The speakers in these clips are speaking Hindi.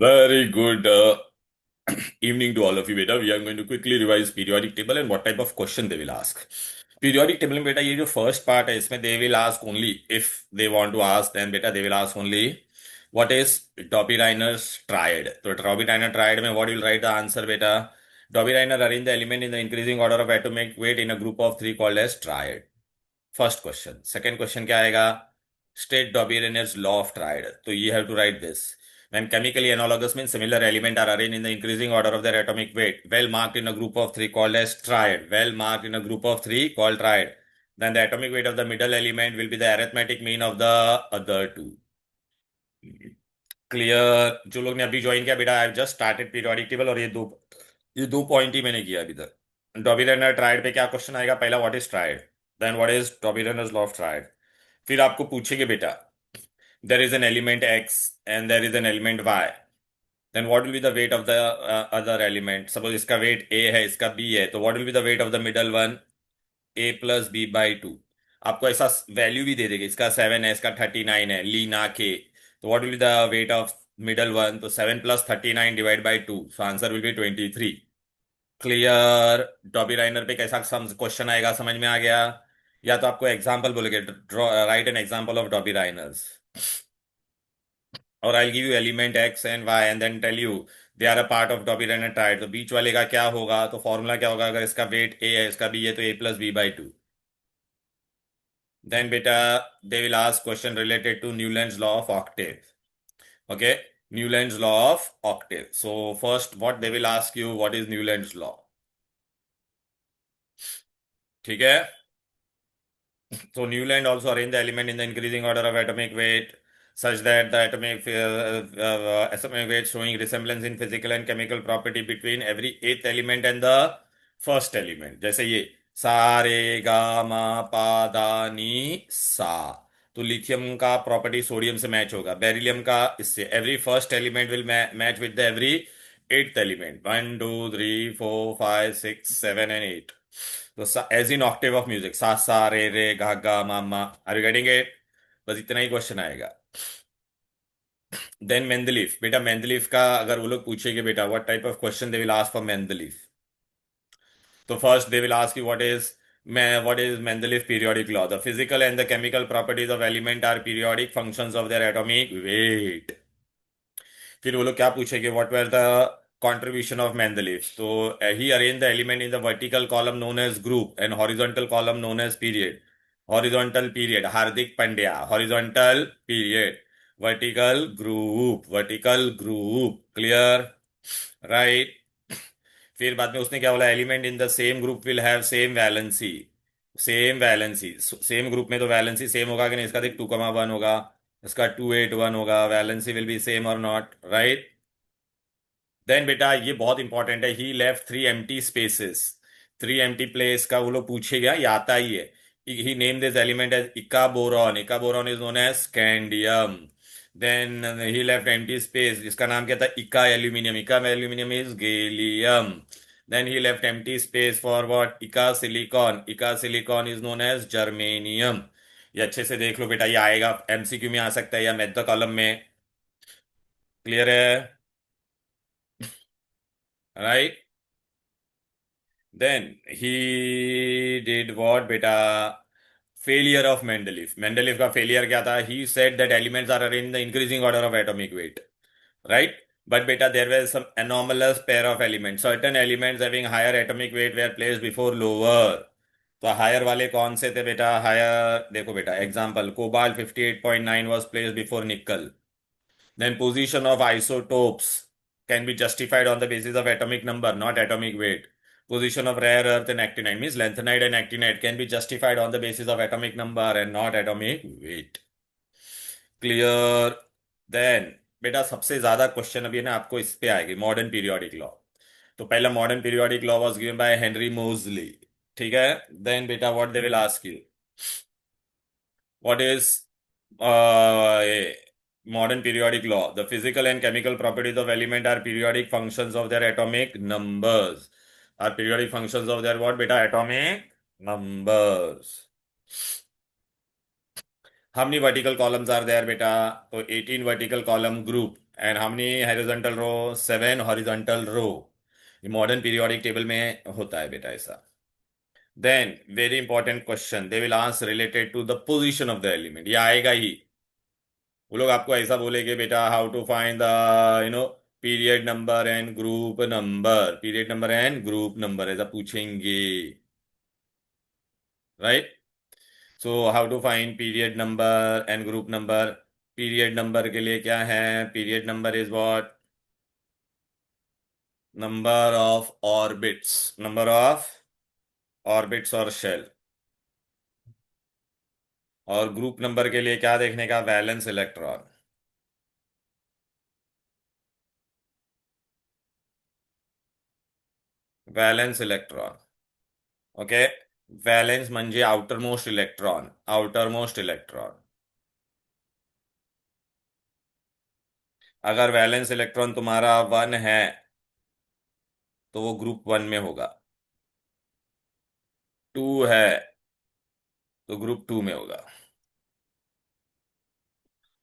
Very good evening to all of you, beta. We are going to quickly revise periodic table and what type of question they will ask. Periodic table में बेटा ये जो फर्स्ट पार्ट है इसमें they will ask only if they want to ask, then बेटा they will ask only what is Dobby-Reiner's triad. तो Dobby-Reiner triad में what will write the answer बेटा? Dobby-Reiner arrange the element in the increasing order of atomic weight in a group of three called as triad. First question. Second question क्या आएगा? State Dobby-Reiner's law of triad. तो you have to write this. When chemically analogous means similar elements are arranged in the increasing order of their atomic weight, well marked in a group of three called as triad. Well marked in a group of three called triad. Then the atomic weight of the middle element will be the arithmetic mean of the other two. Clear? जो लोग ने अभी ज्वाइन किया बेटा, I just started periodic table और ये दो पॉइंट ही मैंने किया अभी तक. Dobby-Reiner ट्राइड पे क्या क्वेश्चन आएगा? पहला what is triad, then what is Dobby-Reiner's law of triad. फिर आपको पूछेंगे बेटा there is an element x and there is an element y, then what will be the weight of the other element? Suppose इसका weight a है, इसका b है, तो what will be the weight of the middle one? a plus b by 2. आपको ऐसा वैल्यू भी दे देगा, इसका 7 है, इसका 39 है, ली ना के. तो what will be the weight of middle one? तो 7 plus 39 divide by 2, so answer will be 23. Clear? Dobby-Reiner पे कैसा क्वेश्चन आएगा समझ में आ गया? या तो आपको एग्जांपल बोलेगे, draw right an example of Dobby-Reiner's, और I give you element X and Y and then tell you they are a part of Dobby-Reiner triad. तो बीच वाले का क्या होगा? तो फॉर्मूला क्या होगा? अगर इसका वेट ए है, इसका बी है, तो a plus B by 2. Then बेटा they will ask question related to Newlands law of octave. Okay, Newlands law of octave. So first what they will ask you, what is Newlands law? ठीक है. So Newland also arranged the element in the increasing order of atomic weight such that the atomic weight showing resemblance in physical and chemical property between every eighth element and the first element. जैसे ये सा रे गा मा पा दा नी सा, तो लिथियम का प्रॉपर्टी सोडियम से मैच होगा, बेरिलियम का इससे. Every first element will match with the every eighth element. 1 2 3 4 5 6 7 and 8. तो as in octave of music, सा सा रे रे गा गा मा मा. Are you getting it? बस इतना ही क्वेश्चन आएगा. Then Mendeleev. बेटा मेंडलीफ का अगर वो लोग पूछेंगे बेटा what type of question they will ask for Mendeleev, तो first they will ask you what is Mendeleev periodic law. The physical and the chemical properties of element are periodic functions of their atomic weight. फिर वो लोग क्या पूछेंगे? What were the contribution of Mendeleev. So he arranged the element in the vertical column known as group and horizontal column known as period. Horizontal period, Hardik Pandya. Horizontal period, vertical group, vertical group. Clear? Right? फिर बाद में उसने क्या बोला? Element in the same group will have same valency. Same valency, same group में तो वैलेंसी सेम होगा कि नहीं? इसका देख 2,1 होगा, इसका 281 होगा. वैलेंसी विल बी सेम और नॉट, राइट? देन बेटा ये बहुत इंपॉर्टेंट है, he left three empty spaces. Three empty place का वो लोग पूछेगा, ये आता ही है. He name this element as eka boron. Eka boron is known as scandium. Then he left empty space, जिसका नाम क्या था? Eka aluminium. Eka aluminium is gallium. Then he left empty space for what? Eka silicon. इका silicon is known as germanium. ये अच्छे से देख लो बेटा, ये आएगा एमसीक्यू में आ सकता है या मैथ द कॉलम में. क्लियर है? Right. Then he did what beta? Failure of Mendeleev. Mendeleev का failure क्या था? He said that elements are arranged in the increasing order of atomic weight, right? But beta there were some anomalous pair of elements. Certain elements having higher atomic weight were placed before lower. तो हायर वाले कौन से थे बेटा? हायर देखो बेटा, example cobalt 58.9 was placed before nickel. Then position of isotopes can be justified on the basis of atomic number, not atomic weight. Position of rare earth and actinide means lanthanide and actinide can be justified on the basis of atomic number and not atomic weight. Clear? Then बेटा सबसे ज्यादा क्वेश्चन अभी ना आपको इस पे आएगी, मॉडर्न पीरियोडिक लॉ. तो पहला modern periodic law was given by Henry मोजली. ठीक है. देन बेटा what they will ask you, what is modern periodic law? The physical and chemical properties of element are periodic functions of their atomic numbers. Are periodic functions of their what beta? Atomic numbers. How many vertical columns are there beta? So 18 vertical column group and how many horizontal row? 7 horizontal row. ये मॉडर्न पीरियोडिक टेबल में होता है बेटा ऐसा। Then very important question they will ask related to the position of the element, ये आएगा ही। वो लोग आपको ऐसा बोलेंगे बेटा, how to find the period number and group number, period number and group number ऐसा पूछेंगे, right? So how to find period number and group number? Period number के लिए क्या है? Period number is what? Number of orbits, number of orbits और शेल। और ग्रुप नंबर के लिए क्या देखने का? Valence electron. Valence electron, okay. Valence म्हणजे outermost electron, outermost electron. अगर वैलेंस इलेक्ट्रॉन तुम्हारा 1 है तो वो ग्रुप 1 में होगा। 2 है तो ग्रुप 2 में होगा।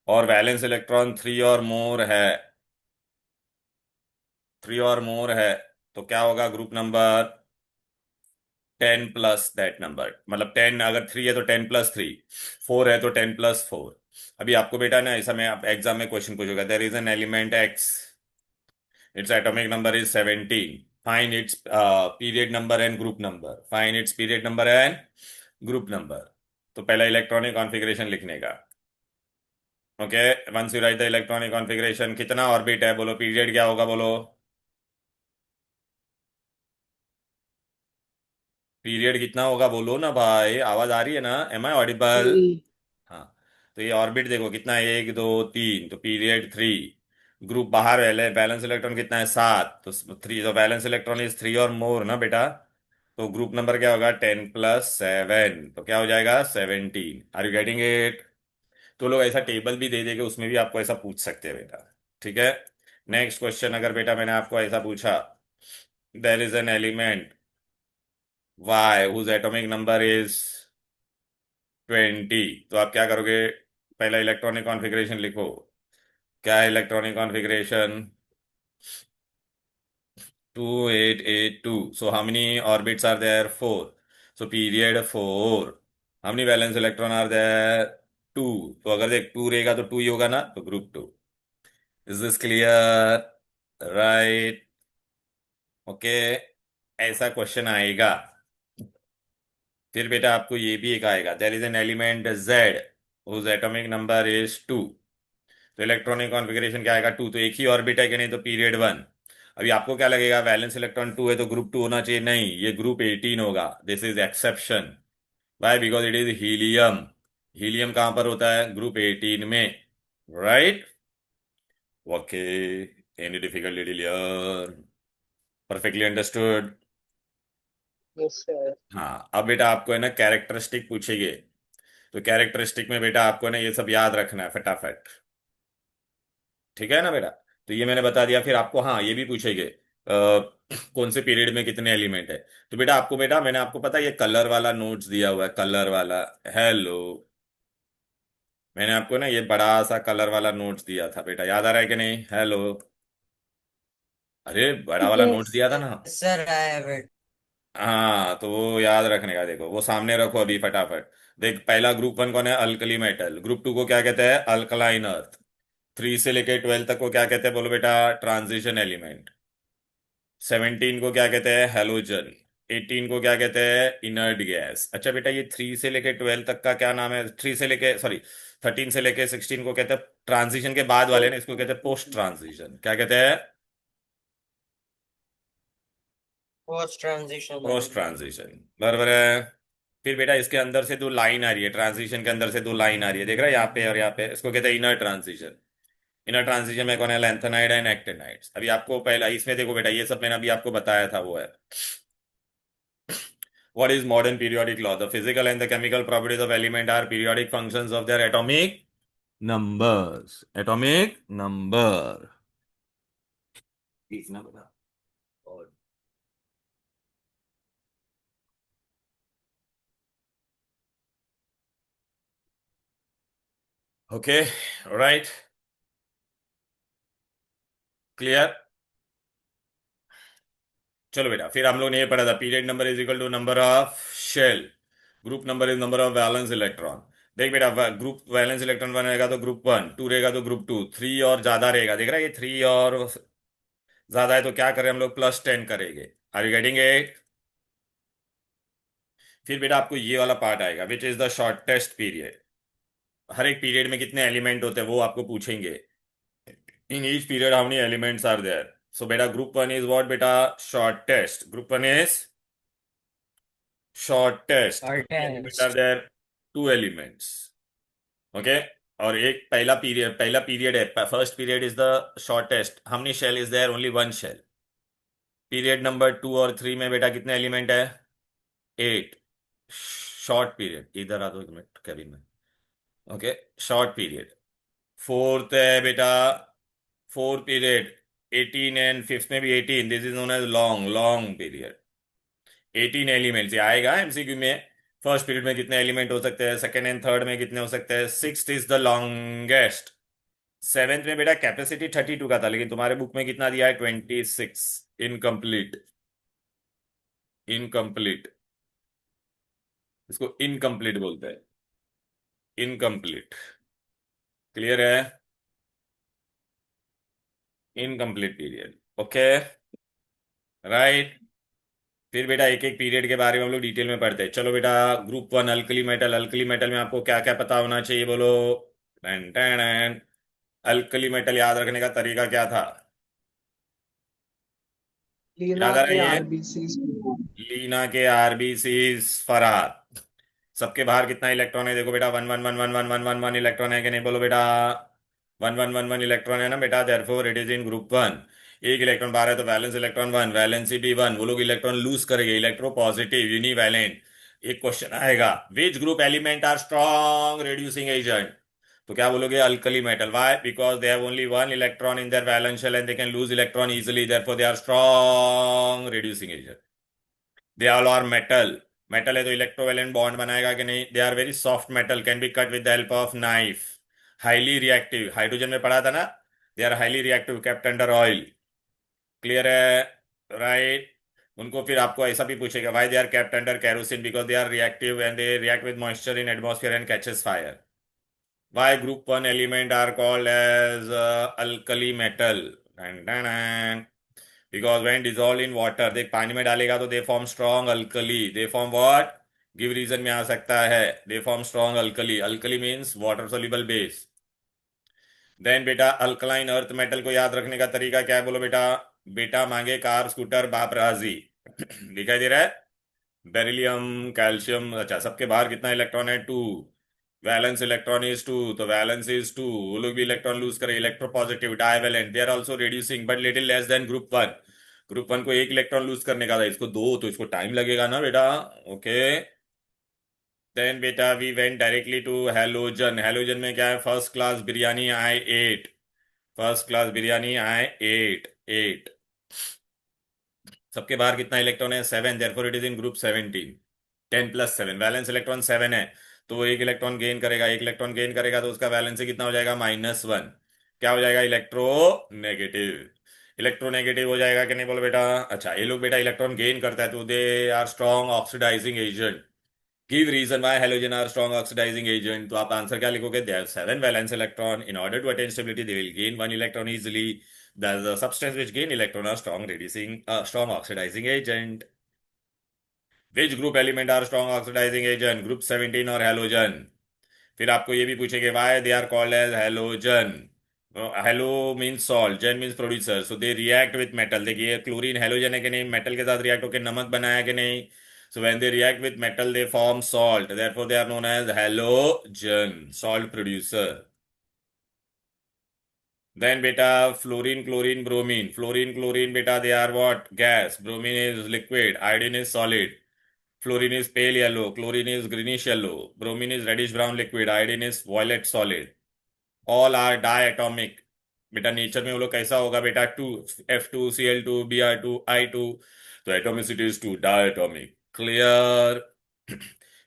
और वैलेंस इलेक्ट्रॉन 3 और मोर है, 3 और मोर है तो क्या होगा group number? 10 plus that number, मतलब 10, अगर 3 है तो 10 + 3, 4 है तो 10 + 4। अभी आपको बेटा ना ऐसा में आप एग्जाम में क्वेश्चन पूछोगा, there is an element X, its atomic number is 17, find its period number and group number, find its period number and group number. तो पहला इलेक्ट्रॉनिक कॉन्फ़िगरेशन लिखने का, okay. Once you write the electronic configuration, कितना ऑर्बिट है बोलो, पीरियड क्या होगा बोलो? पीरियड कितना होगा बोलो ना भाई, आवाज आ रही है ना? Am I audible? 3। हाँ। तो ये ऑर्बिट देखो कितना है, 1 2 3, तो पीरियड 3। ग्रुप बाहर बैलेंस इलेक्ट्रॉन कितना है? 7, तो 3, तो बैलेंस इलेक्ट्रॉन इज 3 और मोर ना बेटा। तो ग्रुप नंबर क्या होगा? 10 + 7, तो क्या हो जाएगा? 17। Are you getting it? तो लोग ऐसा टेबल भी दे देंगे, उसमें भी आपको ऐसा पूछ सकते हैं बेटा, ठीक है। नेक्स्ट क्वेश्चन, अगर बेटा मैंने आपको ऐसा पूछा, there is an element Y whose atomic number is 20, तो आप क्या करोगे? पहला इलेक्ट्रॉनिक कॉन्फ़िगरेशन लिखो। क्या है electronic configuration? 2882, so how many orbits are there? 4, so period 4। how many valence electron are there? 2, तो अगर देख 2 रहेगा तो 2 ही होगा ना, तो group 2। Is this clear? Right, okay. ऐसा क्वेश्चन आएगा। फिर बेटा आपको ये भी एक आएगा, there is an element Z whose atomic number is 2, तो इलेक्ट्रॉनिक कॉन्फ़िगरेशन क्या आएगा? 2, तो एक ही ऑर्बिट है कि नहीं, तो पीरियड 1। अभी आपको क्या लगेगा, वैलेंस इलेक्ट्रॉन 2 है तो ग्रुप 2 होना चाहिए, नहीं, ये ग्रुप 18 होगा। This is exception. Why? Because it is helium. Helium कहां पर होता है? ग्रुप 18 में, राइट? ओके, एनी डिफिकल्टी डिलियर? Perfectly understood? Yes sir. हाँ, अब बेटा आपको है ना कैरेक्टरिस्टिक पूछेंगे, तो कैरेक्टरिस्टिक में बेटा आपको ना ये सब याद रखना है फटाफट, ठीक है ना बेटा? तो ये मैंने बता दिया। फिर आपको हाँ ये भी पूछेंगे कौन से पीरियड में कितने एलिमेंट है। तो बेटा आपको, बेटा मैंने आपको पता है ये कलर वाला नोट्स दिया हुआ है, कलर वाला। हेलो, मैंने आपको ना ये बड़ा सा कलर वाला नोट्स दिया था बेटा, याद आ रहा है कि नहीं? हेलो, अरे बड़ा वाला यस नोट्स दिया था ना। Sir, I have it. हाँ, तो वो याद रखने का, देखो वो सामने रखो अभी फटाफट। देख, पहला ग्रुप 1 कौन है? Alkali metal. ग्रुप 2 को क्या कहते हैं? Alkaline earth. 3 से लेके 12 तक को क्या कहते हैं बोलो बेटा? Transition element. 17 को क्या कहते हैं? हेलोजन। 18 को क्या कहते हैं? Inert gas. अच्छा बेटा, ये 3 से लेके 12 तक का क्या नाम है? 3 से लेके, सॉरी, 13 से लेके 16 को कहते हैं ट्रांजिशन के बाद वाले ना, इसको कहते हैं पोस्ट ट्रांजिशन। क्या कहते हैं? Post transition post element. Transition, बराबर है। फिर बेटा इसके अंदर से दो लाइन आ रही है, ट्रांजिशन के अंदर से दो लाइन आ रही है, देख रहा है यहाँ पे और यहाँ पे, इसको कहते हैं इनर ट्रांजिशन। इनर ट्रांजिशन में कौन है? Lanthanide and actinide. अभी आपको पहला इसमें देखो बेटा, ये सब मैंने अभी आपको बताया था, वो है what is modern periodic law? The physical and the chemical properties of element are periodic functions of their atomic numbers, atomic number। इतना बता। और ओके, राइट। क्लियर? चलो बेटा, फिर हम लोग ने ये पढ़ा था period number is equal to number of shell, group number is number of valence electron. देख बेटा, ग्रुप वैलेंस इलेक्ट्रॉन वन रहेगा तो ग्रुप वन, टू रहेगा तो ग्रुप टू, थ्री और ज्यादा रहेगा, देख रहा है ये थ्री और ज्यादा है तो क्या करें हम लोग, प्लस टेन करेंगे। Are you getting it? फिर बेटा आपको ये वाला पार्ट आएगा which is the shortest period. हर एक पीरियड में कितने एलिमेंट होते हैं वो आपको पूछेंगे। In each period how many elements are there. So बेटा ग्रुप वन इज व्हाट बेटा, shortest. Group one is shortest. How many elements are Shortest. there? Two elements. Okay. और एक पहला पीरियड है, first period is the shortest. How many shell is there? Only one shell. Period number two और थ्री में बेटा कितने एलिमेंट है? एट। शॉर्ट पीरियड, इधर आ दो एक मिनट कैबिन में। Okay, short period. फोर्थ है बेटा, फोर्थ पीरियड 18 एंड फिफ्थ में भी 18, this is known as long long period. 18 elements ये आएगा एमसीक्यू में। फर्स्ट पीरियड में कितने एलिमेंट हो सकते हैं, सेकंड एंड थर्ड में कितने हो सकते हैं, sixth is the longest. Seventh में बेटा कैपेसिटी 32 का था, लेकिन तुम्हारे बुक में कितना दिया है, 26। इनकम्प्लीट, इनकम्प्लीट, इसको इनकम्प्लीट बोलते हैं, इनकम्प्लीट। क्लियर है? Incomplete period. Okay, right. फिर बेटा एक एक पीरियड के बारे में हम लोग डिटेल में पढ़ते हैं। चलो बेटा, group one alkali metal, alkali metal में आपको क्या क्या पता होना चाहिए बोलो। Ton ton. अल्कली मेटल याद रखने का तरीका क्या था? लीना याद आ रहा के है ये? आरबीसी। लीना के आरबीसी फरार। सबके बाहर कितना इलेक्ट्रॉन है देखो बेटा, one one one one one one one one electron है कि नहीं बोलो बेटा। One one one one electron है ना बेटा, therefore it is in group one. एक इलेक्ट्रॉन बाहर है तो वैलेंस इलेक्ट्रॉन वन, वैलेंसी भी वन, वो लोग इलेक्ट्रॉन लूज करेंगे, इलेक्ट्रो पॉजिटिव यूनिवैलेंट। एक क्वेश्चन आएगा, which group element are strong reducing agent? तो क्या बोलोगे, alkali metal. Why? Because they have only one electron in their valence shell and they can lose electron easily, therefore they are strong reducing agent. They all are metal. Metal है तो इलेक्ट्रोवेलेंट बॉन्ड बनाएगा कि नहीं? They are very soft metal, can be cut with the help of knife. Highly reactive, hydrogen में पढ़ा था ना, they are highly reactive, kept under oil. Clear है? राइट। उनको फिर आपको ऐसा भी पूछेगा, why they are kept under kerosene? Because they are reactive and they react with moisture in atmosphere and catches fire. Why group 1 element are called as alkali metal? Dun, dun, dun. Because when dissolved in water, देख पानी में डालेगा तो they form strong alkali. They form what? Give reason में आ सकता है। They form strong alkali. Alkali means water soluble base. Then बेटा अल्कलाइन अर्थ मेटल को याद रखने का तरीका क्या है बोलो बेटा। बेटा मांगे कार स्कूटर बाप राजी। दिखाई दे रहा है? बेरिलियम, कैल्शियम, अच्छा सबके बाहर कितना इलेक्ट्रॉन है, two. Valence electron is two, तो वैलेंस इज टू, वो लोग भी इलेक्ट्रॉन लूज करे, electropositive divalent, they are also reducing but little less than group one. Group one को एक इलेक्ट्रॉन लूज करने का था, इसको दो, तो इसको टाइम लगेगा ना बेटा। ओके, देन बेटा we went directly to halogen. Halogen में क्या है, first class biryani I ate, first class biryani I ate, ate. सबके बाहर कितना इलेक्ट्रॉन है, seven, therefore it is in group 17। 10 plus seven, valence electron seven है, तो वो एक इलेक्ट्रॉन गेन करेगा, एक इलेक्ट्रॉन गेन करेगा तो उसका वैलेंस कितना हो जाएगा, -1। क्या हो जाएगा, इलेक्ट्रो नेगेटिव। इलेक्ट्रो नेगेटिव हो जाएगा कि नहीं बोलो बेटा। अच्छा ये लोग बेटा इलेक्ट्रॉन गेन करता है तो they are strong oxidising agent. Give reason why halogen are strong oxidising agent, तो आप आंसर क्या लिखोगे, they have seven valence electron, in order to attain stability they will gain one electron easily, the substance which gain electron are strong reducing strong oxidizing agent. Which group element are strong oxidizing agent? Group 17 और halogen। फिर आपको ये भी पूछेंगे why they are called as halogen। Halo means salt, gen means producer, so they react with metal. देखिए क्लोरीन हेलोजन है कि नहीं, मेटल के साथ रिएक्ट होकर नमक बनाया कि नहीं। So when they react with metal they form salt, therefore they are known as halogen, salt producer. Then beta fluorine, chlorine, bromine. Fluorine, chlorine, beta they are what? Gas. Bromine is liquid. Iodine is solid. Fluorine is pale yellow. Chlorine is greenish yellow. Bromine is reddish brown liquid. Iodine is violet solid. All are diatomic. बेटा नेचर में वो लोग कैसा होगा बेटा, to, F2 Cl2 Br2 I2, तो atomicity is two, diatomic. Clear?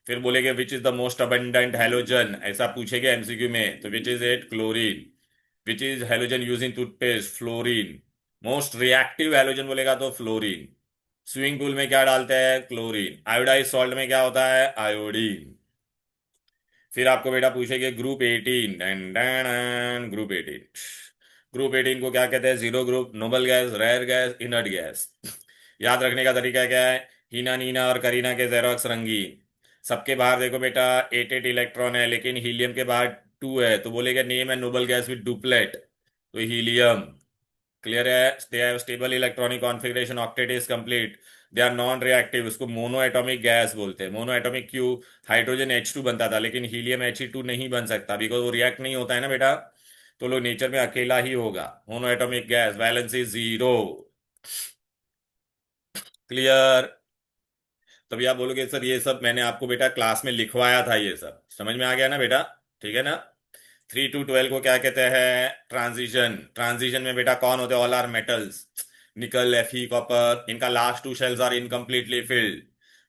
फिर बोलेंगे which is the most abundant halogen, ऐसा पूछेंगे एमसीक्यू में, तो which is it, chlorine. Which is halogen use in toothpaste, fluorine. Most reactive halogen बोलेगा तो फ्लोरीन। स्विमिंग पूल में क्या डालते हैं? क्लोरीन। आयोडाइज सॉल्ट में क्या होता है? आयोडीन। फिर आपको बेटा पूछेंगे ग्रुप 18, ग्रुप 18। ग्रुप 18 को क्या कहते हैं? Zero group, noble gas, rare gas, inert gas. याद रखने का तरीका क्या है? हीना, नीना और करीना के जेरोक्स रंगीन। सबके बाहर देखो बेटा, 8 इलेक्ट्रॉन है, लेकिन हीलियम के बाहर 2 है, तो बोलेगा नेम है नोबल गैस विद डुप्लेट, तो हीलियम। क्लियर है? They have stable electronic configuration, octet is complete. They are non reactive, उसको मोनो एटॉमिक गैस बोलते हैं। मोनो एटॉमिक क्यों? हाइड्रोजन H2 बनता था, लेकिन हीलियम He2 नहीं बन सकता, बिकॉज वो रिएक्ट नहीं होता है ना बेटा। तो लो नेचर में अकेला ही होगा। Mono atomic gas, valency zero. Clear? तभी आप बोलोगे सर ये सब मैंने आपको बेटा क्लास में लिखवाया था, ये सब समझ में आ गया ना बेटा? ठीक है ना? 3 to 12 को क्या कहते हैं? ट्रांजिशन। ट्रांजिशन में बेटा कौन होते हैं? All are metals. Nickel, Fe, copper, इनका last 2 shells are incompletely filled.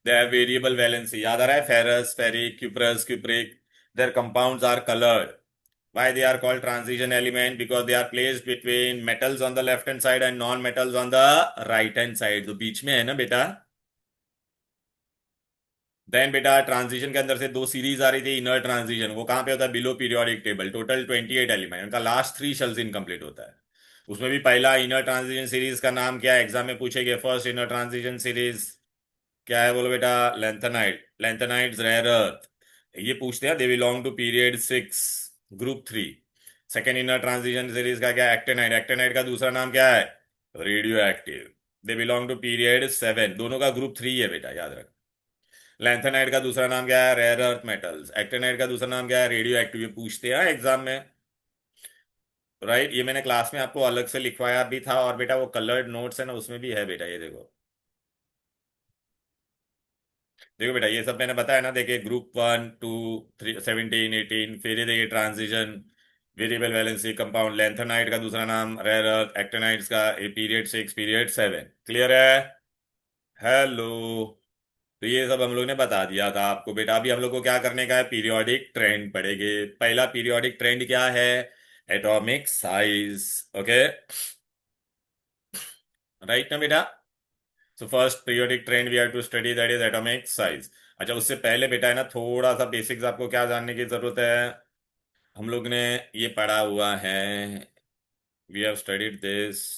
They have variable valency. याद आ रहा है? Ferrous, ferric, cuprous, cupric. Their compounds are coloured. Why they are called transition element? Because they are placed between metals on the left hand side and non metals on the right hand side, तो बीच में है ना बेटा। देन बेटा ट्रांजिशन के अंदर से 2 सीरीज आ रही थी, इनर ट्रांजिशन, वो कहाँ पे होता है? Below periodic table. Total 28 element, उनका लास्ट 3 शेल्स इनकम्प्लीट होता है। उसमें भी पहला इनर ट्रांजिशन सीरीज का नाम क्या है? एग्जाम में पूछेंगे। फर्स्ट इनर ट्रांजिशन सीरीज क्या है? बोलो बेटा। लेंथेनाइट। Lanthanides rare earth. ये पूछते हैं, they belong to period 6, group 3। Second inner transition series का क्या है? एक्टेनाइट। एक्टेनाइट का दूसरा नाम क्या है? Radioactive. They belong to period 7, दोनों का ग्रुप 3 है बेटा, याद रख। लैंथेनाइट का दूसरा नाम क्या है? Rare earth metals. एक्टेनाइट का दूसरा नाम क्या है? Radio active. ये पूछते हैं एग्जाम में। राइट, ये मैंने क्लास में आपको अलग से लिखवाया भी था, और बेटा वो कलर्ड नोट्स है ना, उसमें भी है बेटा, ये देखो। देखो बेटा, ये सब मैंने बताया ना, देखिए ग्रुप 1, 2, 3, 17, 18, फिर ये देखिए transition, variable valency, compound. Lanthanide का दूसरा नाम रेयर अर्थ, एक्टेनाइट्स का पीरियड 6, पीरियड 7। क्लियर है? हेलो। तो ये सब हम लोग ने बता दिया था आपको बेटा। अभी हम लोग को क्या करने का है? पीरियोडिक ट्रेंड पढ़ेंगे। पहला पीरियोडिक ट्रेंड क्या है? Atomic size. ओके, राइट ना बेटा? So first periodic trend we have to study, that is atomic size. अच्छा, उससे पहले बेटा है ना, थोड़ा सा बेसिक्स आपको क्या जानने की जरूरत है? हम लोग ने ये पढ़ा हुआ है, वी हैव स्टडीड दिस।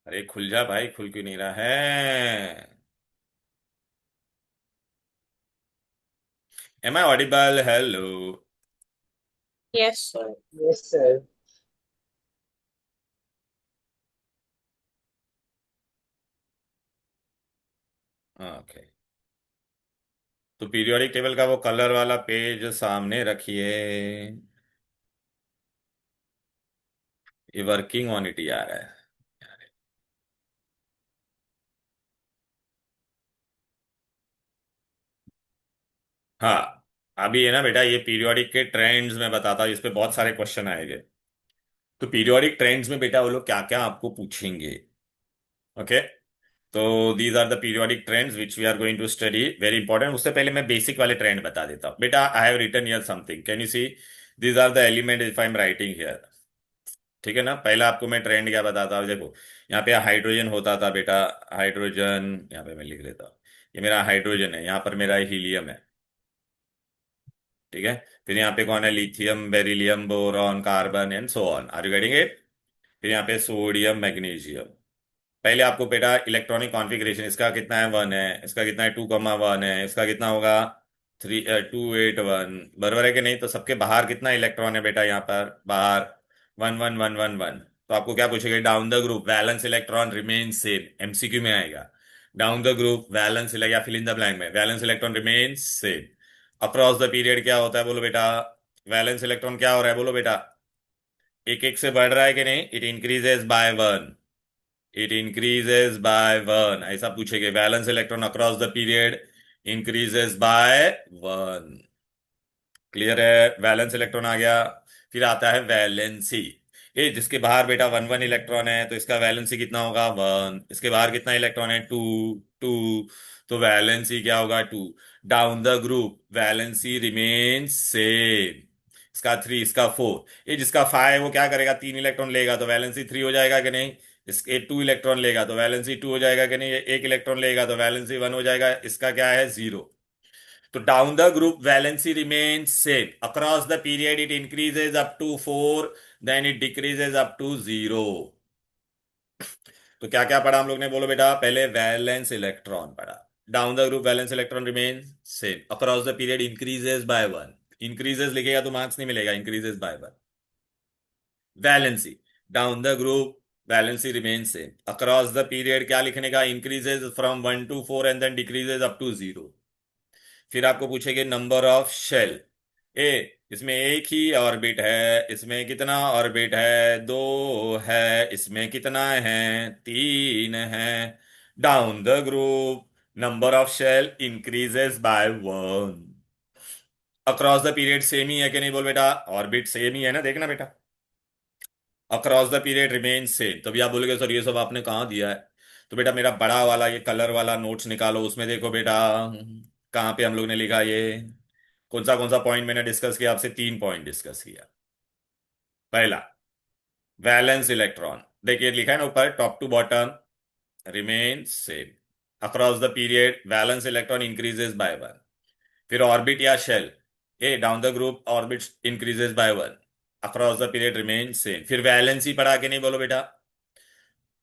अरे खुल जा भाई, खुल क्यों नहीं रहा है? Am I audible? Hello. Yes, sir. Yes, sir. Okay, तो पीरियोडिक टेबल का वो कलर वाला पेज सामने रखिए। ये वर्किंग ऑन इट ही आ रहा है। हाँ, अभी है ना बेटा, ये पीरियोडिक के ट्रेंड्स में बताता हूँ, इस पे बहुत सारे क्वेश्चन आएंगे। तो पीरियोडिक ट्रेंड्स में बेटा वो लोग क्या क्या आपको पूछेंगे? ओके, तो these are the periodic trends which we are going to study, very important. उससे पहले मैं बेसिक वाले ट्रेंड बता देता हूँ बेटा। I have written here something, can you see? These are the element if I am writing here. ठीक है ना? पहला आपको मैं ट्रेंड क्या बताता हूँ, देखो। यहाँ पे हाइड्रोजन होता था बेटा। हाइड्रोजन यहाँ पे मैं लिख लेता हूँ। ये मेरा हाइड्रोजन है, यहाँ पर मेरा हीलियम है। ठीक है? फिर यहाँ पे कौन है? Lithium, beryllium, boron, carbon and so on. Are you getting it? फिर यहाँ पे सोडियम, मैग्नीशियम। पहले आपको बेटा इलेक्ट्रॉनिक कॉन्फ़िगरेशन, इसका कितना है? 1 है, इसका कितना है? 2,1 है, इसका कितना होगा? 281। बराबर है कि नहीं? तो सबके बाहर कितना इलेक्ट्रॉन है बेटा? यहाँ पर बाहर 1, 1, 1, 1, 1। तो आपको क्या पूछेगा? Down the group valence electron remain same, MCQ में आएगा। डाउन द ग्रुप वैलेंस, या फिल इन द ब्लैंक में, valence electron remain same. Across the period क्या होता है? बोलो बेटा। वैलेंस इलेक्ट्रॉन क्या हो रहा है? बोलो बेटा। एक एक से बढ़ रहा है कि नहीं? It increases by 1। It increases by 1, ऐसा पूछेंगे। Valence electron across the period increases by 1। Clear है? वैलेंस इलेक्ट्रॉन आ गया। फिर आता है वैलेंसी। ये जिसके बाहर बेटा वन वन इलेक्ट्रॉन है तो इसका वैलेंसी कितना होगा? वन। इसके बाहर कितना इलेक्ट्रॉन है? टू। टू। तो वैलेंसी क्या होगा? Two. Down the group valency remains same. इसका थ्री, इसका फोर। ये जिसका फाइव है वो क्या करेगा? तीन इलेक्ट्रॉन लेगा तो वैलेंसी थ्री हो जाएगा कि नहीं? इसके टू इलेक्ट्रॉन लेगा तो वैलेंसी टू हो जाएगा कि नहीं? ये एक इलेक्ट्रॉन लेगा तो वैलेंसी वन हो जाएगा। इसका क्या है? जीरो। तो down the group valency remains same across the period, it increases up to four, then it decreases up to zero. तो क्या क्या पढ़ा हम लोग ने? बोलो बेटा। पहले वैलेंस इलेक्ट्रॉन पढ़ा। Down the group valence electron remains same across the period increases by one. Increases लिखेगा तो मार्क्स नहीं मिलेगा, increases by one. Valency down the group valency remains same across the period, क्या लिखने का? Increases from one to four and then decreases up to zero. फिर आपको पूछेंगे नंबर ऑफ शेल। ए, इसमें एक ही ऑर्बिट है, इसमें कितना ऑर्बिट है? दो है। इसमें कितना है? तीन है। Down the group number of shell increases by one. Across the period same ही है कि नहीं? बोल बेटा। ऑर्बिट सेम ही है ना, देखना बेटा। Across the period remain same. तभी आप बोलोगे सर ये सब आपने कहाँ दिया है? तो बेटा मेरा बड़ा वाला ये कलर वाला नोट्स निकालो, उसमें देखो बेटा कहाँ पे हम लोग ने लिखा ये। कौन सा पॉइंट मैंने डिस्कस किया? आपसे तीन पॉइंट डिस्कस किया। पहला, वैलेंस इलेक्ट्रॉन। देखिए लिखा है ना ऊपर, top to bottom remain same across the period, valence electron increases by one. फिर ऑर्बिट या shell, a down the group orbit increases by one across the period remain same. फिर वैलेंसी पढ़ा के नहीं? बोलो बेटा।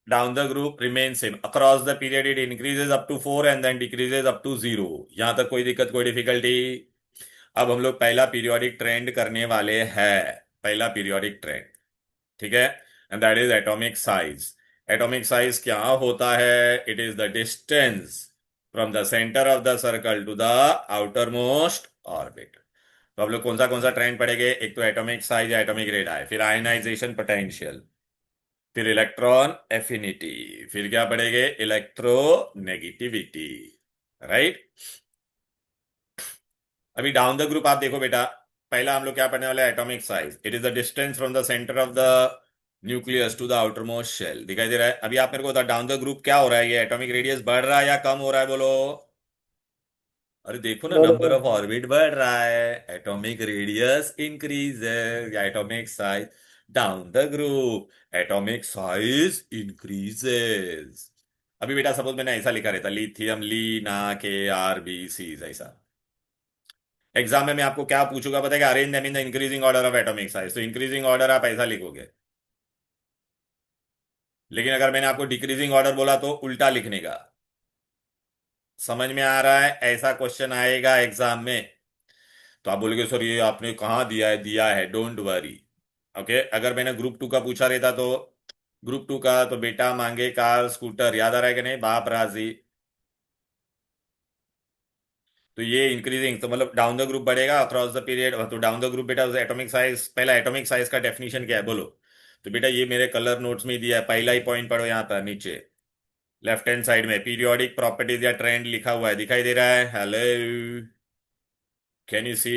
Down the group remain same across the period, it increases up to four and then decreases up to zero. यहां तक कोई दिक्कत, कोई डिफिकल्टी? अब हम लोग पहला पीरियोडिक ट्रेंड करने वाले हैं। पहला पीरियोडिक ट्रेंड, ठीक है? And that is atomic size. Atomic size क्या होता है? It is the distance from the centre of the circle to the outermost orbit. तो हम लोग कौन सा ट्रेंड पढ़ेंगे? एक तो एटॉमिक साइज या एटॉमिक रेडियस, फिर आयनाइजेशन पोटेंशियल, फिर इलेक्ट्रॉन एफिनिटी, फिर क्या पढ़ेंगे? इलेक्ट्रोनेगेटिविटी। राइट। अभी डाउन द ग्रुप आप देखो बेटा। पहला हम लोग क्या पढ़ने वाले हैं? Atomic size. It is the distance from the centre of the nucleus to the outermost shell. दिखाई दे रहा है? अभी आप मेरे को बताओ डाउन द ग्रुप क्या हो रहा है? ये एटॉमिक रेडियस बढ़ रहा है या कम हो रहा है? बोलो। अरे देखो ना, नंबर ऑफ ऑर्बिट बढ़ रहा है, एटॉमिक रेडियस इंक्रीजेस, या atomic size down the group atomic size increases. अभी बेटा सपोज मैंने ऐसा लिखा रहता, लिथियम ली ना के आर बी सी ऐसा। एग्जाम में मैं आपको क्या पूछूंगा पता है? Arrange them in the increasing order of atomic size. तो इंक्रीजिंग ऑर्डर आप ऐसा लिखोगे। लेकिन अगर मैंने आपको डिक्रीजिंग ऑर्डर बोला तो उल्टा लिखने का। समझ में आ रहा है? ऐसा क्वेश्चन आएगा एग्जाम में। तो आप बोलोगे सर ये आपने कहाँ दिया है? दिया है, डोंट वरी। ओके। अगर मैंने ग्रुप टू का पूछा रहता तो, ग्रुप टू का तो बेटा मांगे कार स्कूटर, याद आ रहा है कि नहीं? बाप राजी। तो ये इंक्रीजिंग तो मतलब डाउन द ग्रुप बढ़ेगा अक्रॉस द पीरियड। तो डाउन द ग्रुप बेटा एटॉमिक साइज, पहला एटॉमिक साइज का डेफिनेशन क्या है? बोलो। तो बेटा ये मेरे कलर नोट्स में ही दिया है, पहला ही पॉइंट पढ़ो यहाँ पर नीचे लेफ्ट हैंड साइड में पीरियोडिक प्रॉपर्टीज या ट्रेंड लिखा हुआ है, दिखाई दे रहा है? Hello, can you see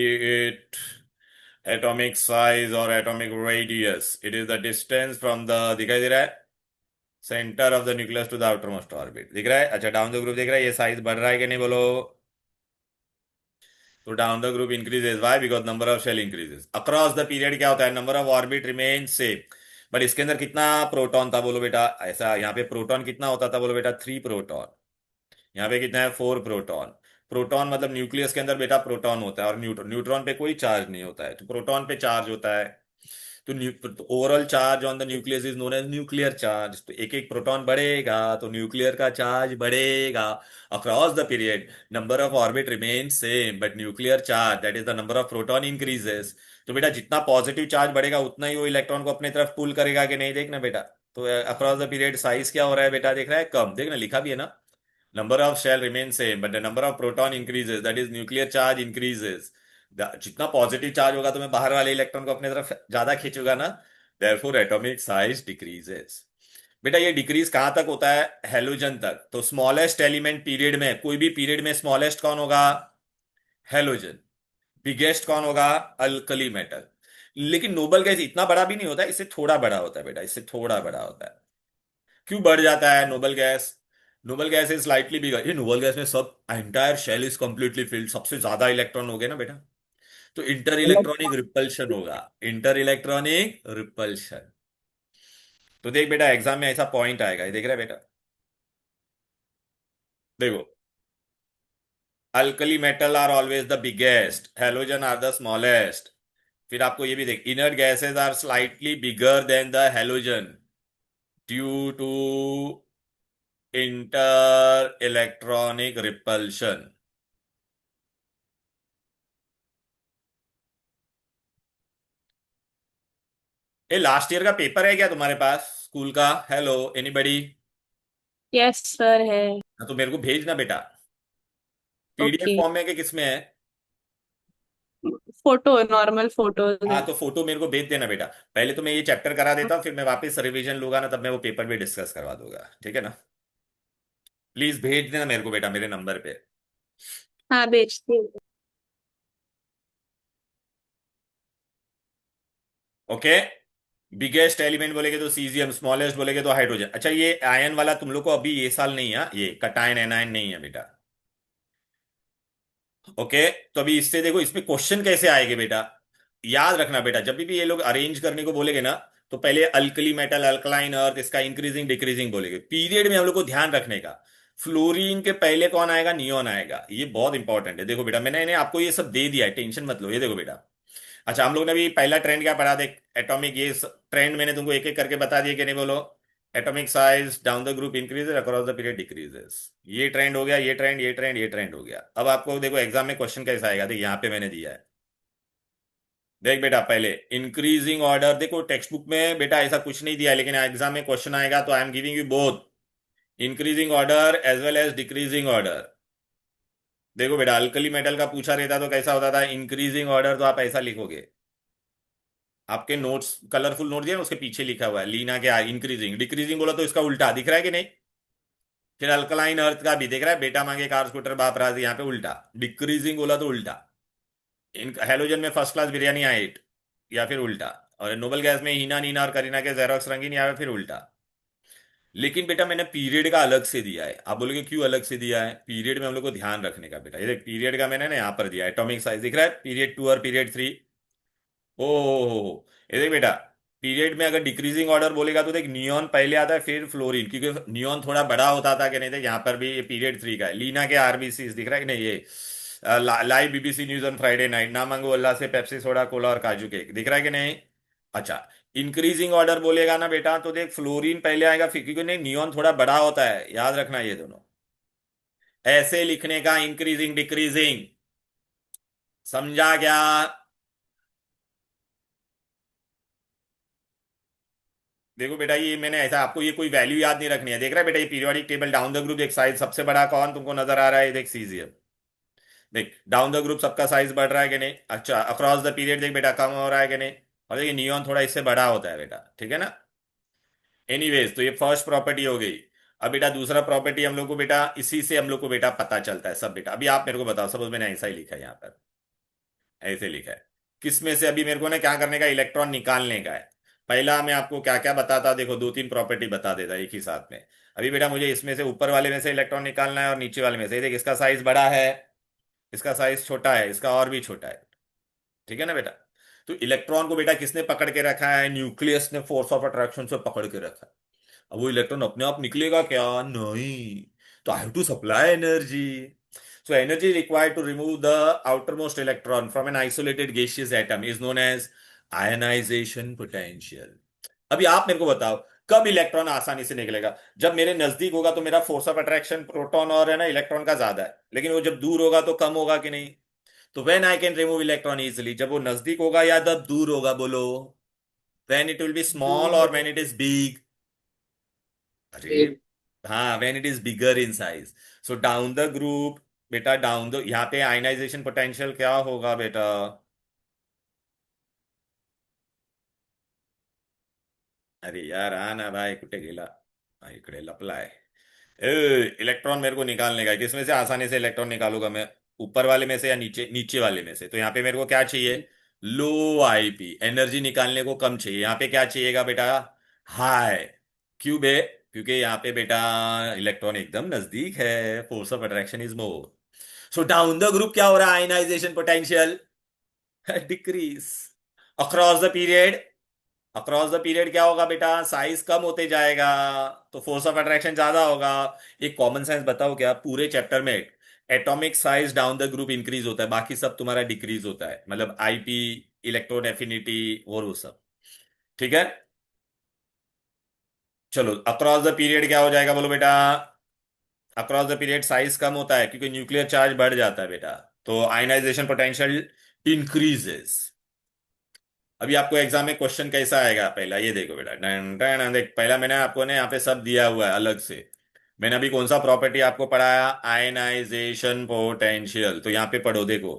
it? Atomic size और atomic radius, it is the distance from the, दिखाई दे रहा है, centre of the nucleus to the outermost orbit. दिख रहा है? अच्छा डाउन द ग्रुप दिख रहा है? ये साइज बढ़ रहा है कि नहीं? बोलो। तो down the group increases, why? Because number of shell increases across the period. क्या होता है? Number of orbit remain same. But इसके अंदर कितना प्रोटॉन था? बोलो बेटा। ऐसा यहाँ पे प्रोटॉन कितना होता था? बोलो बेटा। Three proton. यहाँ पे कितना है? Four proton. प्रोटॉन मतलब न्यूक्लियस के अंदर बेटा प्रोटॉन होता है, और न्यूट्रॉन, न्यूट्रॉन पे कोई चार्ज नहीं होता है, तो प्रोटॉन पे चार्ज होता है। तो overall charge on the nucleus is known as nuclear charge. तो एक एक प्रोटॉन बढ़ेगा तो न्यूक्लियर का चार्ज बढ़ेगा। Across the period number of orbit remain same but nuclear charge, that is the number of proton, increases. तो बेटा जितना पॉजिटिव चार्ज बढ़ेगा उतना ही वो इलेक्ट्रॉन को अपने तरफ पुल करेगा कि नहीं? देखना बेटा। तो अक्रॉस द पीरियड साइज क्या हो रहा है बेटा? देख रहा है? कम। देखना लिखा भी है ना, number of shell remain same but the number of proton increases, that is nuclear charge increases. जितना पॉजिटिव चार्ज होगा तो मैं बाहर वाले इलेक्ट्रॉन को अपने तरफ ज्यादा खींचूंगा ना, देयरफॉर एटॉमिक साइज डिक्रीजेस। बेटा ये डिक्रीज कहां तक होता है? हेलोजन तक। तो स्मॉलेस्ट एलिमेंट पीरियड में, कोई भी पीरियड में स्मॉलेस्ट कौन होगा? हेलोजन। बिगेस्ट कौन होगा? Alkali metal. लेकिन नोबल गैस इतना बड़ा भी नहीं होता, इससे थोड़ा बड़ा होता है बेटा, इससे थोड़ा बड़ा होता है। क्यों बढ़ जाता है noble gas? Noble gas is slightly bigger, ये नोबल गैस में सब entire shell is completely filled, सबसे ज्यादा इलेक्ट्रॉन हो गए ना बेटा, तो इंटर इलेक्ट्रॉनिक रिपल्शन होगा। Inter electronic repulsion. तो देख बेटा एग्जाम में ऐसा पॉइंट आएगा, ये देख रहा है बेटा, देखो, alkali metal are always the biggest, halogen are the smallest. फिर आपको ये भी देख, inert gases are slightly bigger than the halogen due to inter electronic repulsion. ये लास्ट ईयर का पेपर है क्या तुम्हारे पास स्कूल का? Hello anybody? यस सर है। हाँ तो मेरे को भेजना बेटा। PDF okay. फॉर्म में कि किसमें है? फोटो, नॉर्मल फोटोज हाँ है। तो फोटो मेरे को भेज देना बेटा। पहले तो मैं ये चैप्टर करा देता हूँ, फिर मैं वापस रिवीजन लूंगा ना, तब मैं वो पेपर भी डिस्कस करवा दूंगा, ठीक है ना? प्लीज भेज देना मेरे को बेटा मेरे नंबर पे। हाँ भेजती हूँ। ओके। बिगेस्ट एलिमेंट बोलेगे तो सीजियम, स्मॉलेस्ट बोलेगे तो हाइड्रोजन। अच्छा ये आयन वाला तुम लोग को अभी ये साल नहीं है, ये कटायन एनायन नहीं है बेटा। ओके। तो अभी इससे देखो इसमें क्वेश्चन कैसे आएंगे बेटा, याद रखना बेटा, जब भी ये लोग अरेंज करने को बोलेगे ना, तो पहले अल्कली मेटल, अल्कलाइन अर्थ, इसका इंक्रीजिंग डिक्रीजिंग बोलेगे। पीरियड में हम लोग को ध्यान रखने का, फ्लोरीन के पहले कौन आएगा? नियोन आएगा, ये बहुत इंपॉर्टेंट है। देखो बेटा मैंने इन्हें आपको ये सब दे दिया है, टेंशन मत लो, ये देखो बेटा। अच्छा हम लोग ने अभी पहला ट्रेंड क्या पढ़ा, देख एटॉमिक, ये ट्रेंड मैंने तुमको एक एक करके बता दिया कि नहीं बोलो? Atomic size down the group increases, across the period decreases. ये ट्रेंड हो गया, ये ट्रेंड, ये ट्रेंड, ये ट्रेंड हो गया। अब आपको देखो एग्जाम में क्वेश्चन कैसा आएगा, देख यहाँ पे मैंने दिया है। देख बेटा पहले इंक्रीजिंग ऑर्डर, देखो टेक्स्ट बुक में बेटा ऐसा कुछ नहीं दिया है, लेकिन एग्जाम में क्वेश्चन आएगा तो I am giving you both increasing order as well as decreasing order. देखो बेटा अल्कली मेटल का पूछा रहता तो कैसा होता था, इंक्रीजिंग ऑर्डर, तो आप ऐसा लिखोगे, आपके नोट्स कलरफुल नोट दिए ना, उसके पीछे लिखा हुआ है लीना के इंक्रीजिंग। डिक्रीजिंग बोला तो इसका उल्टा दिख रहा है कि नहीं? फिर अल्कलाइन अर्थ का भी देख रहा है, बेटा मांगे कार स्कूटर बाप राज, यहाँ पे उल्टा। डिक्रीजिंग बोला तो उल्टा। इन हेलोजन में फर्स्ट क्लास बिरयानी आइट, या फिर उल्टा। और नोबल गैस में हीना नीना और करीना के जेरोक्स रंगीन, या फिर उल्टा। लेकिन बेटा मैंने पीरियड का अलग से दिया है। आप बोलोगे क्यों अलग से दिया है? पीरियड में हम लोग को ध्यान रखने का बेटा, ये देख पीरियड का मैंने ना यहाँ पर दिया है, एटॉमिक साइज दिख रहा है, पीरियड 2 और पीरियड 3। ओ ये देख बेटा, पीरियड में अगर डिक्रीजिंग ऑर्डर बोलेगा तो देख नियॉन पहले आता है फिर फ्लोरीन, क्योंकि नियॉन थोड़ा बड़ा होता था कि नहीं। देख यहाँ पर भी ये पीरियड 3 का है, लीना के आरबीसी दिख रहा है कि नहीं, ये live BBC news on Friday night, ना मांगो अल्लाह से पेप्सी सोडा कोला और काजू केक, दिख रहा है कि नहीं? अच्छा, इंक्रीजिंग ऑर्डर बोलेगा ना बेटा तो देख फ्लोरीन पहले आएगा, फिर क्योंकि नहीं नियॉन थोड़ा बड़ा होता है, याद रखना ये दोनों। ऐसे लिखने का इंक्रीजिंग डिक्रीजिंग, समझा क्या? देखो बेटा ये मैंने ऐसा, आपको ये कोई वैल्यू याद नहीं रखनी है, देख रहा है बेटा ये periodic table down the group, एक साइज सबसे बड़ा कौन तुमको नजर आ रहा है? देख सीजियम। देख डाउन द ग्रुप सबका साइज बढ़ रहा है कि नहीं? अच्छा अक्रॉस द पीरियड देख बेटा कम हो रहा है कि नहीं? और देखिए नियॉन थोड़ा इससे बड़ा होता है बेटा, ठीक है ना? एनीवेज तो ये फर्स्ट प्रॉपर्टी हो गई। अब बेटा दूसरा प्रॉपर्टी हम लोग को बेटा, इसी से हम लोग को बेटा पता चलता है सब बेटा। अभी आप मेरे को बताओ, सपोज मैंने ऐसा ही लिखा है यहाँ पर, ऐसे लिखा है, किसमें से अभी मेरे को ना क्या करने का, इलेक्ट्रॉन निकालने का है। पहला मैं आपको क्या क्या बताता, देखो दो तीन प्रॉपर्टी बता देता एक ही साथ में। अभी बेटा मुझे इसमें से ऊपर वाले में से इलेक्ट्रॉन निकालना है और नीचे वाले में से, देख इसका साइज बड़ा है, इसका साइज छोटा है, इसका और भी छोटा है, ठीक है ना बेटा? तो इलेक्ट्रॉन को बेटा किसने पकड़ के रखा है? न्यूक्लियस ने फोर्स ऑफ अट्रैक्शन से पकड़ के रखा है। अब वो इलेक्ट्रॉन अपने आप निकलेगा क्या? नहीं। तो I have to supply energy. So energy required to remove the outermost electron from an isolated gaseous atom is known as ionization potential. अभी आप मेरे को बताओ, कब इलेक्ट्रॉन आसानी से निकलेगा? जब मेरे नजदीक होगा तो मेरा फोर्स ऑफ अट्रैक्शन प्रोटॉन और है ना इलेक्ट्रॉन का ज्यादा है, लेकिन वो जब दूर होगा तो कम होगा कि नहीं? तो when I can remove electron easily, जब वो नजदीक होगा या जब दूर होगा बोलो? When it will be small और व्हेन इट इज बिग? अरे हाँ, when it is bigger in size. So down the group बेटा, डाउन द, यहाँ पे आयनाइजेशन पोटेंशियल क्या होगा बेटा? अरे यार ना भाई कुठे गेला? इकडे लपलाय। ए इलेक्ट्रॉन मेरे को निकालने का है, किसमें से आसानी से इलेक्ट्रॉन निकालूंगा मैं? ऊपर वाले में से या नीचे नीचे वाले में से। तो यहाँ पे मेरे को क्या चाहिए, लो आईपी, एनर्जी निकालने को कम चाहिए। यहाँ पे क्या चाहिएगा बेटा, हाई। क्यों बे, क्योंकि यहाँ पे बेटा इलेक्ट्रॉन एकदम नजदीक है, force of attraction is more. So down the group क्या हो रहा है, ionisation potential decrease. Across the period, across the period क्या होगा बेटा, साइज कम होते जाएगा, तो फोर्स ऑफ अट्रैक्शन ज्यादा होगा। एक कॉमन सेंस बताओ, क्या पूरे चैप्टर में atomic size down the group increase होता है, बाकी सब तुम्हारा डिक्रीज होता है, मतलब आईपी, इलेक्ट्रॉन एफिनिटी और वो सब। ठीक है, चलो अक्रॉस द पीरियड क्या हो जाएगा बोलो बेटा, अक्रॉस द पीरियड साइज कम होता है क्योंकि न्यूक्लियर चार्ज बढ़ जाता है बेटा, तो आयनाइजेशन पोटेंशियल इंक्रीजेस। अभी आपको एग्जाम में क्वेश्चन कैसा आएगा, पहला ये देखो बेटा, डन डन देख, पहला मैंने आपको ने यहाँ पे सब दिया हुआ है अलग से। मैंने अभी कौन सा प्रॉपर्टी आपको पढ़ाया, आयनाइजेशन पोटेंशियल, तो यहाँ पे पढ़ो देखो,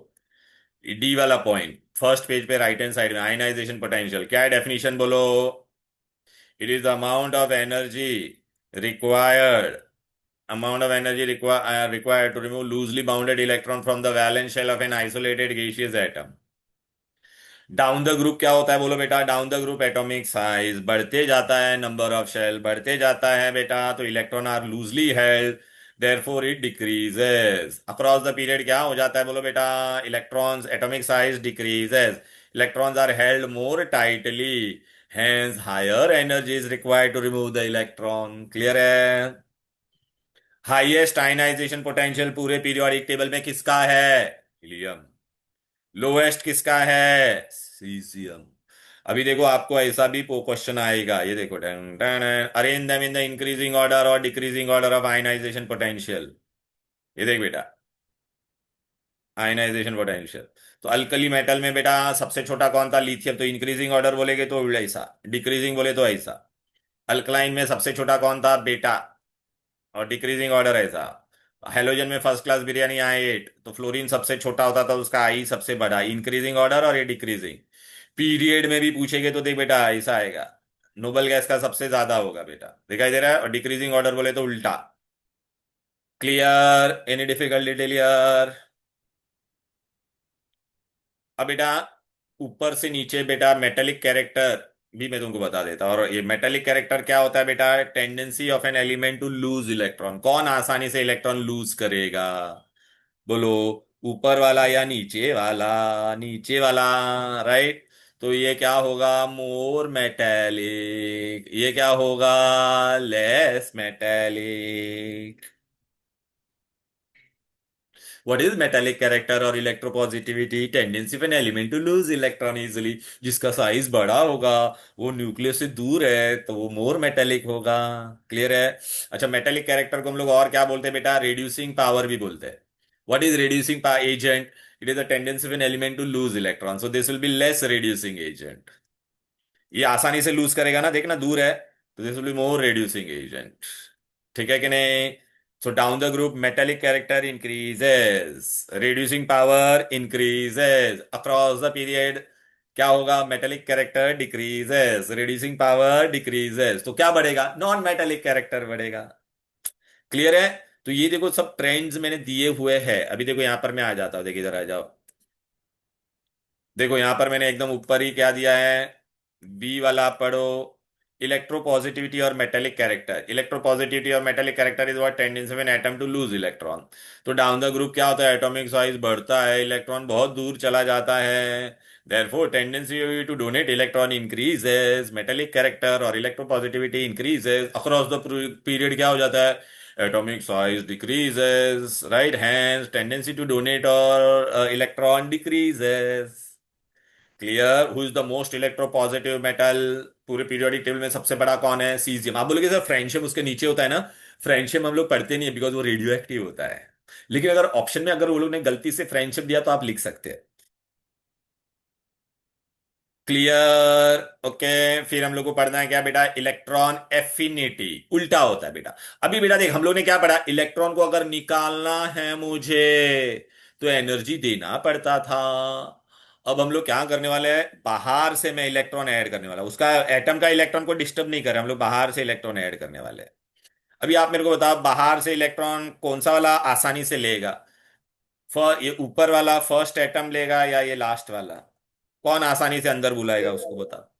डी वाला पॉइंट फर्स्ट पेज पे राइट हैंड साइड में, आयनाइजेशन पोटेंशियल क्या है, डेफिनेशन बोलो। It is the amount of energy required, amount of energy required to remove loosely bounded electron from the valence shell of an isolated gaseous atom। Down the group क्या होता है बोलो बेटा, down the group atomic size बढ़ते जाता है, नंबर ऑफ शेल बढ़ते जाता है बेटा, तो electron are loosely held, therefore it decreases. Across the period क्या हो जाता है बोलो बेटा, electrons atomic size decreases, electrons are held more tightly, hence higher energy is required to remove the electron. Clear है। हाईएस्ट आयनाइजेशन पोटेंशियल पूरे पीरियोडिक टेबल में किसका है, हीलियम। लोएस्ट किसका है, सीजियम। अभी देखो आपको ऐसा भी क्वेश्चन आएगा, ये देखो, arrange them in the increasing order और decreasing order of ionization potential. ये देख बेटा, आयनाइजेशन पोटेंशियल, तो अल्कली मेटल में बेटा सबसे छोटा कौन था, लिथियम, तो इंक्रीजिंग ऑर्डर बोलेगे तो ऐसा, डिक्रीजिंग बोले तो ऐसा। अल्कलाइन में सबसे छोटा कौन था, बेटा, और डिक्रीजिंग ऑर्डर ऐसा। हेलोजन में फर्स्ट क्लास बिरयानी आए 8, तो फ्लोरीन सबसे छोटा होता था, उसका आई सबसे बड़ा, इंक्रीजिंग ऑर्डर और ये डिक्रीजिंग। पीरियड में भी पूछेंगे तो देख बेटा ऐसा आएगा, नोबल गैस का सबसे ज्यादा होगा बेटा, दिखाई दे रहा है, और डिक्रीजिंग ऑर्डर बोले तो उल्टा। Clear, any difficulty clear. अब बेटा ऊपर से नीचे बेटा मेटेलिक कैरेक्टर भी मैं तुमको बता देता हूँ, और ये मेटेलिक कैरेक्टर क्या होता है बेटा, tendency of an element to lose electron, कौन आसानी से इलेक्ट्रॉन लूज करेगा बोलो, ऊपर वाला या नीचे वाला, नीचे वाला, राइट। तो ये क्या होगा, मोर मेटेलिक, ये क्या होगा, less metallic. What is metallic character और electropositivity, tendency of an element to lose electron easily, जिसका साइज बड़ा होगा, वो न्यूक्लियस से दूर है, तो वो मोर मेटेलिक होगा। क्लियर है। अच्छा, मेटेलिक कैरेक्टर को हम लोग और क्या बोलते हैं बेटा, रेड्यूसिंग पावर भी बोलते हैं। What is reducing power agent, it is the tendency of an element to lose electron, so this will be less reducing agent. ये आसानी से लूज करेगा ना, देखना दूर है, तो this will be more reducing agent. ठीक है कि नहीं। सो down the group metallic character increases, reducing power increases, across the period क्या होगा, metallic character decreases, reducing power decreases, तो क्या बढ़ेगा, नॉन मेटेलिक कैरेक्टर बढ़ेगा। क्लियर है। तो ये देखो सब ट्रेंड्स मैंने दिए हुए हैं। अभी देखो यहां पर मैं आ जाता हूं, देखिए इधर आ जाओ, देखो यहां पर मैंने एकदम ऊपर ही क्या दिया है, बी वाला पढ़ो, इलेक्ट्रोपॉजिटिविटी और मेटेलिक कैरेक्टर। इलेक्ट्रोपॉजिटिविटी और metallic character is what tendency of an atom to lose electron. तो डाउन द ग्रुप क्या होता है, एटॉमिक साइज बढ़ता है, इलेक्ट्रॉन बहुत दूर चला जाता है, therefore tendency to donate electron increases, metallic character और electropositivity increases, across the period क्या हो जाता है, atomic size decreases, right, hence tendency to donate or electron decreases। Clear. Who is the most electropositive metal, पूरे पीरियोडिक टेबल में सबसे बड़ा कौन है, सीजियम। आप बोलोगे सर फ्रेंशियम उसके नीचे होता है ना, फ्रेंशियम हम लोग पढ़ते नहीं है बिकॉज वो रेडियो एक्टिव होता है, लेकिन अगर ऑप्शन में अगर वो लोग ने गलती से फ्रेंशियम दिया तो आप लिख सकते हैं। Clear, okay. फिर हम लोग को पढ़ना है क्या बेटा, इलेक्ट्रॉन एफिनिटी, उल्टा होता है बेटा। अभी बेटा देख हम लोग ने क्या पढ़ा, इलेक्ट्रॉन को अगर निकालना है मुझे तो एनर्जी देना पड़ता था। अब हम लोग क्या करने वाले हैं, बाहर से मैं इलेक्ट्रॉन ऐड करने वाला हूं, उसका एटम का इलेक्ट्रॉन को डिस्टर्ब नहीं कर रहे हम लोग, बाहर से इलेक्ट्रॉन ऐड करने वाले हैं। अभी आप मेरे को बताओ बाहर से इलेक्ट्रॉन कौन सा वाला आसानी से लेगा, ये ऊपर वाला फर्स्ट एटम लेगा या ये लास्ट वाला? कौन आसानी से अंदर बुलाएगा उसको बता।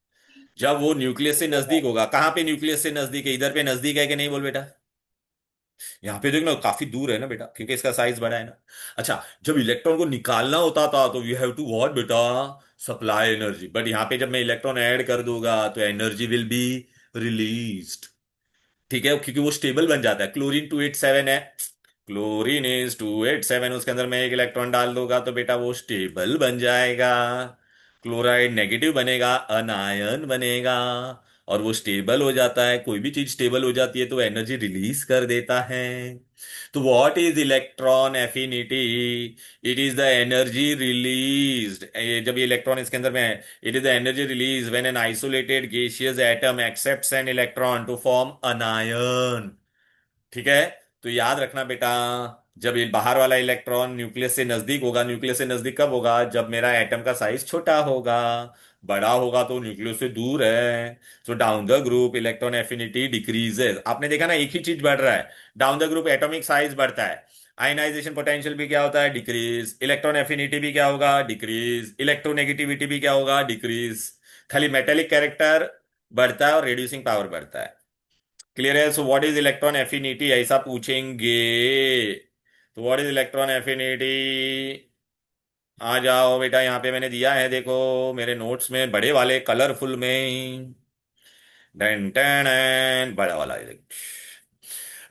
जब वो न्यूक्लियस से नजदीक होगा, कहाँ पे न्यूक्लियस से नजदीक है, इधर पे नजदीक है कि नहीं बोल बेटा? यहाँ पे देखना काफी दूर है ना बेटा, क्योंकि इसका साइज बड़ा है ना। अच्छा, जब इलेक्ट्रॉन को निकालना होता था तो यू हैव टू व्हाट बेटा, सप्लाई एनर्जी। बट यहाँ पे जब मैं इलेक्ट्रॉन ऐड कर दूंगा तो एनर्जी विल बी रिलीज्ड। ठीक है, क्योंकि वो स्टेबल बन जाता है। क्लोरीन 287 है, क्लोरीन इज 287, उसके अंदर मैं एक इलेक्ट्रॉन डाल दूंगा तो बेटा वो स्टेबल बन जाएगा। क्लोराइड नेगेटिव बनेगा, अनायन बनेगा। और वो स्टेबल हो जाता है, कोई भी चीज स्टेबल हो जाती है तो एनर्जी रिलीज कर देता है। तो what is electron affinity? It is the energy released, जब ये इलेक्ट्रॉन इसके अंदर में है, it is the energy release when an isolated gaseous atom accepts an electron to form anion. ठीक है, तो याद रखना बेटा, जब ये बाहर वाला इलेक्ट्रॉन न्यूक्लियस से नजदीक होगा, न्यूक्लियस से नजदीक कब होगा? जब मेरा एटम का साइज छोटा होगा। बड़ा होगा तो न्यूक्लियस से दूर है। सो down the group electron affinity decreases. आपने देखा ना, एक ही चीज बढ़ रहा है। Down the group atomic size बढ़ता है, आयनाइजेशन पोटेंशियल भी क्या होता है? डिक्रीज। इलेक्ट्रॉन एफिनिटी भी क्या होगा? डिक्रीज। इलेक्ट्रोनेगेटिविटी भी क्या होगा? डिक्रीज। खाली मेटेलिक कैरेक्टर बढ़ता है और रेड्यूसिंग पावर बढ़ता है। क्लियर है? So what is electron affinity, ऐसा पूछेंगे। तो व्हाट इज इलेक्ट्रॉन एफिनिटी? आ जाओ बेटा, यहाँ पे मैंने दिया है, देखो मेरे नोट्स में बड़े वाले कलरफुल में। डन डन बड़ा वाला है।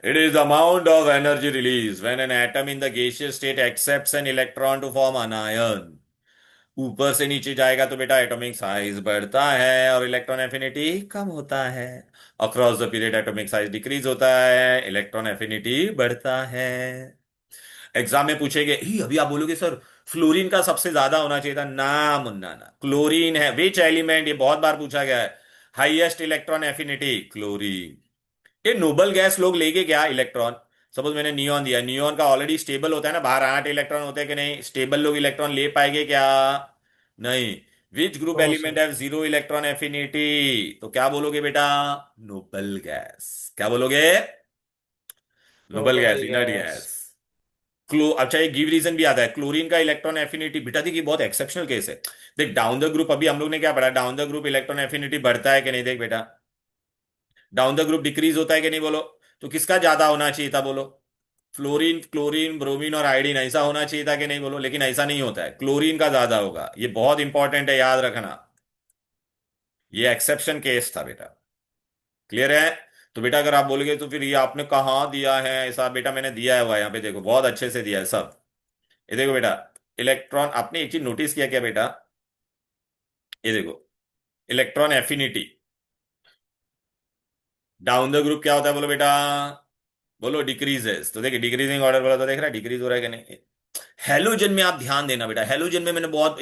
It is the amount of energy released when an atom in the gaseous state accepts an electron to form an ion. ऊपर से नीचे जाएगा तो बेटा एटॉमिक साइज बढ़ता है और इलेक्ट्रॉन एफिनिटी कम होता है। Across the period atomic size decrease होता है, इलेक्ट्रॉन एफिनिटी बढ़ता है। एग्जाम में पूछेंगे, ही अभी आप बोलोगे सर फ्लोरीन का सबसे ज्यादा होना चाहिए था ना मुन्ना ना, क्लोरीन है विच एलिमेंट, ये बहुत बार पूछा गया है। Highest electron affinity chlorine. ये नोबल गैस लोग लेंगे क्या इलेक्ट्रॉन? सपोज मैंने नियॉन दिया, नियॉन का ऑलरेडी स्टेबल होता है ना, बाहर 8 इलेक्ट्रॉन होते हैं कि नहीं, स्टेबल लोग इलेक्ट्रॉन ले पाएंगे क्या? नहीं। Which group no element sir. Have zero electron affinity? तो क्या बोलोगे बेटा? Noble gas. क्या बोलोगे? Noble noble gas, inert gas. Gas. अच्छा, एक गिव रीजन भी आता है, क्लोरीन का इलेक्ट्रॉन एफिनिटी बेटा देखिए बहुत एक्सेप्शनल केस है। देख डाउन द ग्रुप, अभी हम लोग ने क्या पढ़ा, down the group electron affinity बढ़ता है कि नहीं, देख बेटा डाउन द ग्रुप डिक्रीज होता है कि नहीं बोलो। तो किसका ज्यादा होना चाहिए था बोलो? फ्लोरीन, क्लोरीन, ब्रोमीन और आयोडीन, ऐसा होना चाहिए था कि नहीं बोलो, लेकिन ऐसा नहीं होता है, क्लोरीन का ज्यादा होगा। ये बहुत इंपॉर्टेंट है, याद रखना। ये एक्सेप्शन केस था बेटा। क्लियर है? तो बेटा अगर आप बोलोगे तो फिर ये आपने कहाँ दिया है ऐसा, बेटा मैंने दिया है हुआ यहाँ पे देखो, बहुत अच्छे से दिया है सब। ये देखो बेटा, इलेक्ट्रॉन, आपने एक चीज नोटिस किया क्या बेटा? ये देखो, electron affinity down the group क्या होता है बोलो बेटा? बोलो डिक्रीजेस। तो देखिए डिक्रीजिंग ऑर्डर बोला तो देख रहा है डिक्रीज हो रहा है कि नहीं। हेलोजन में आप ध्यान देना बेटा, हेलोजन में मैंने बहुत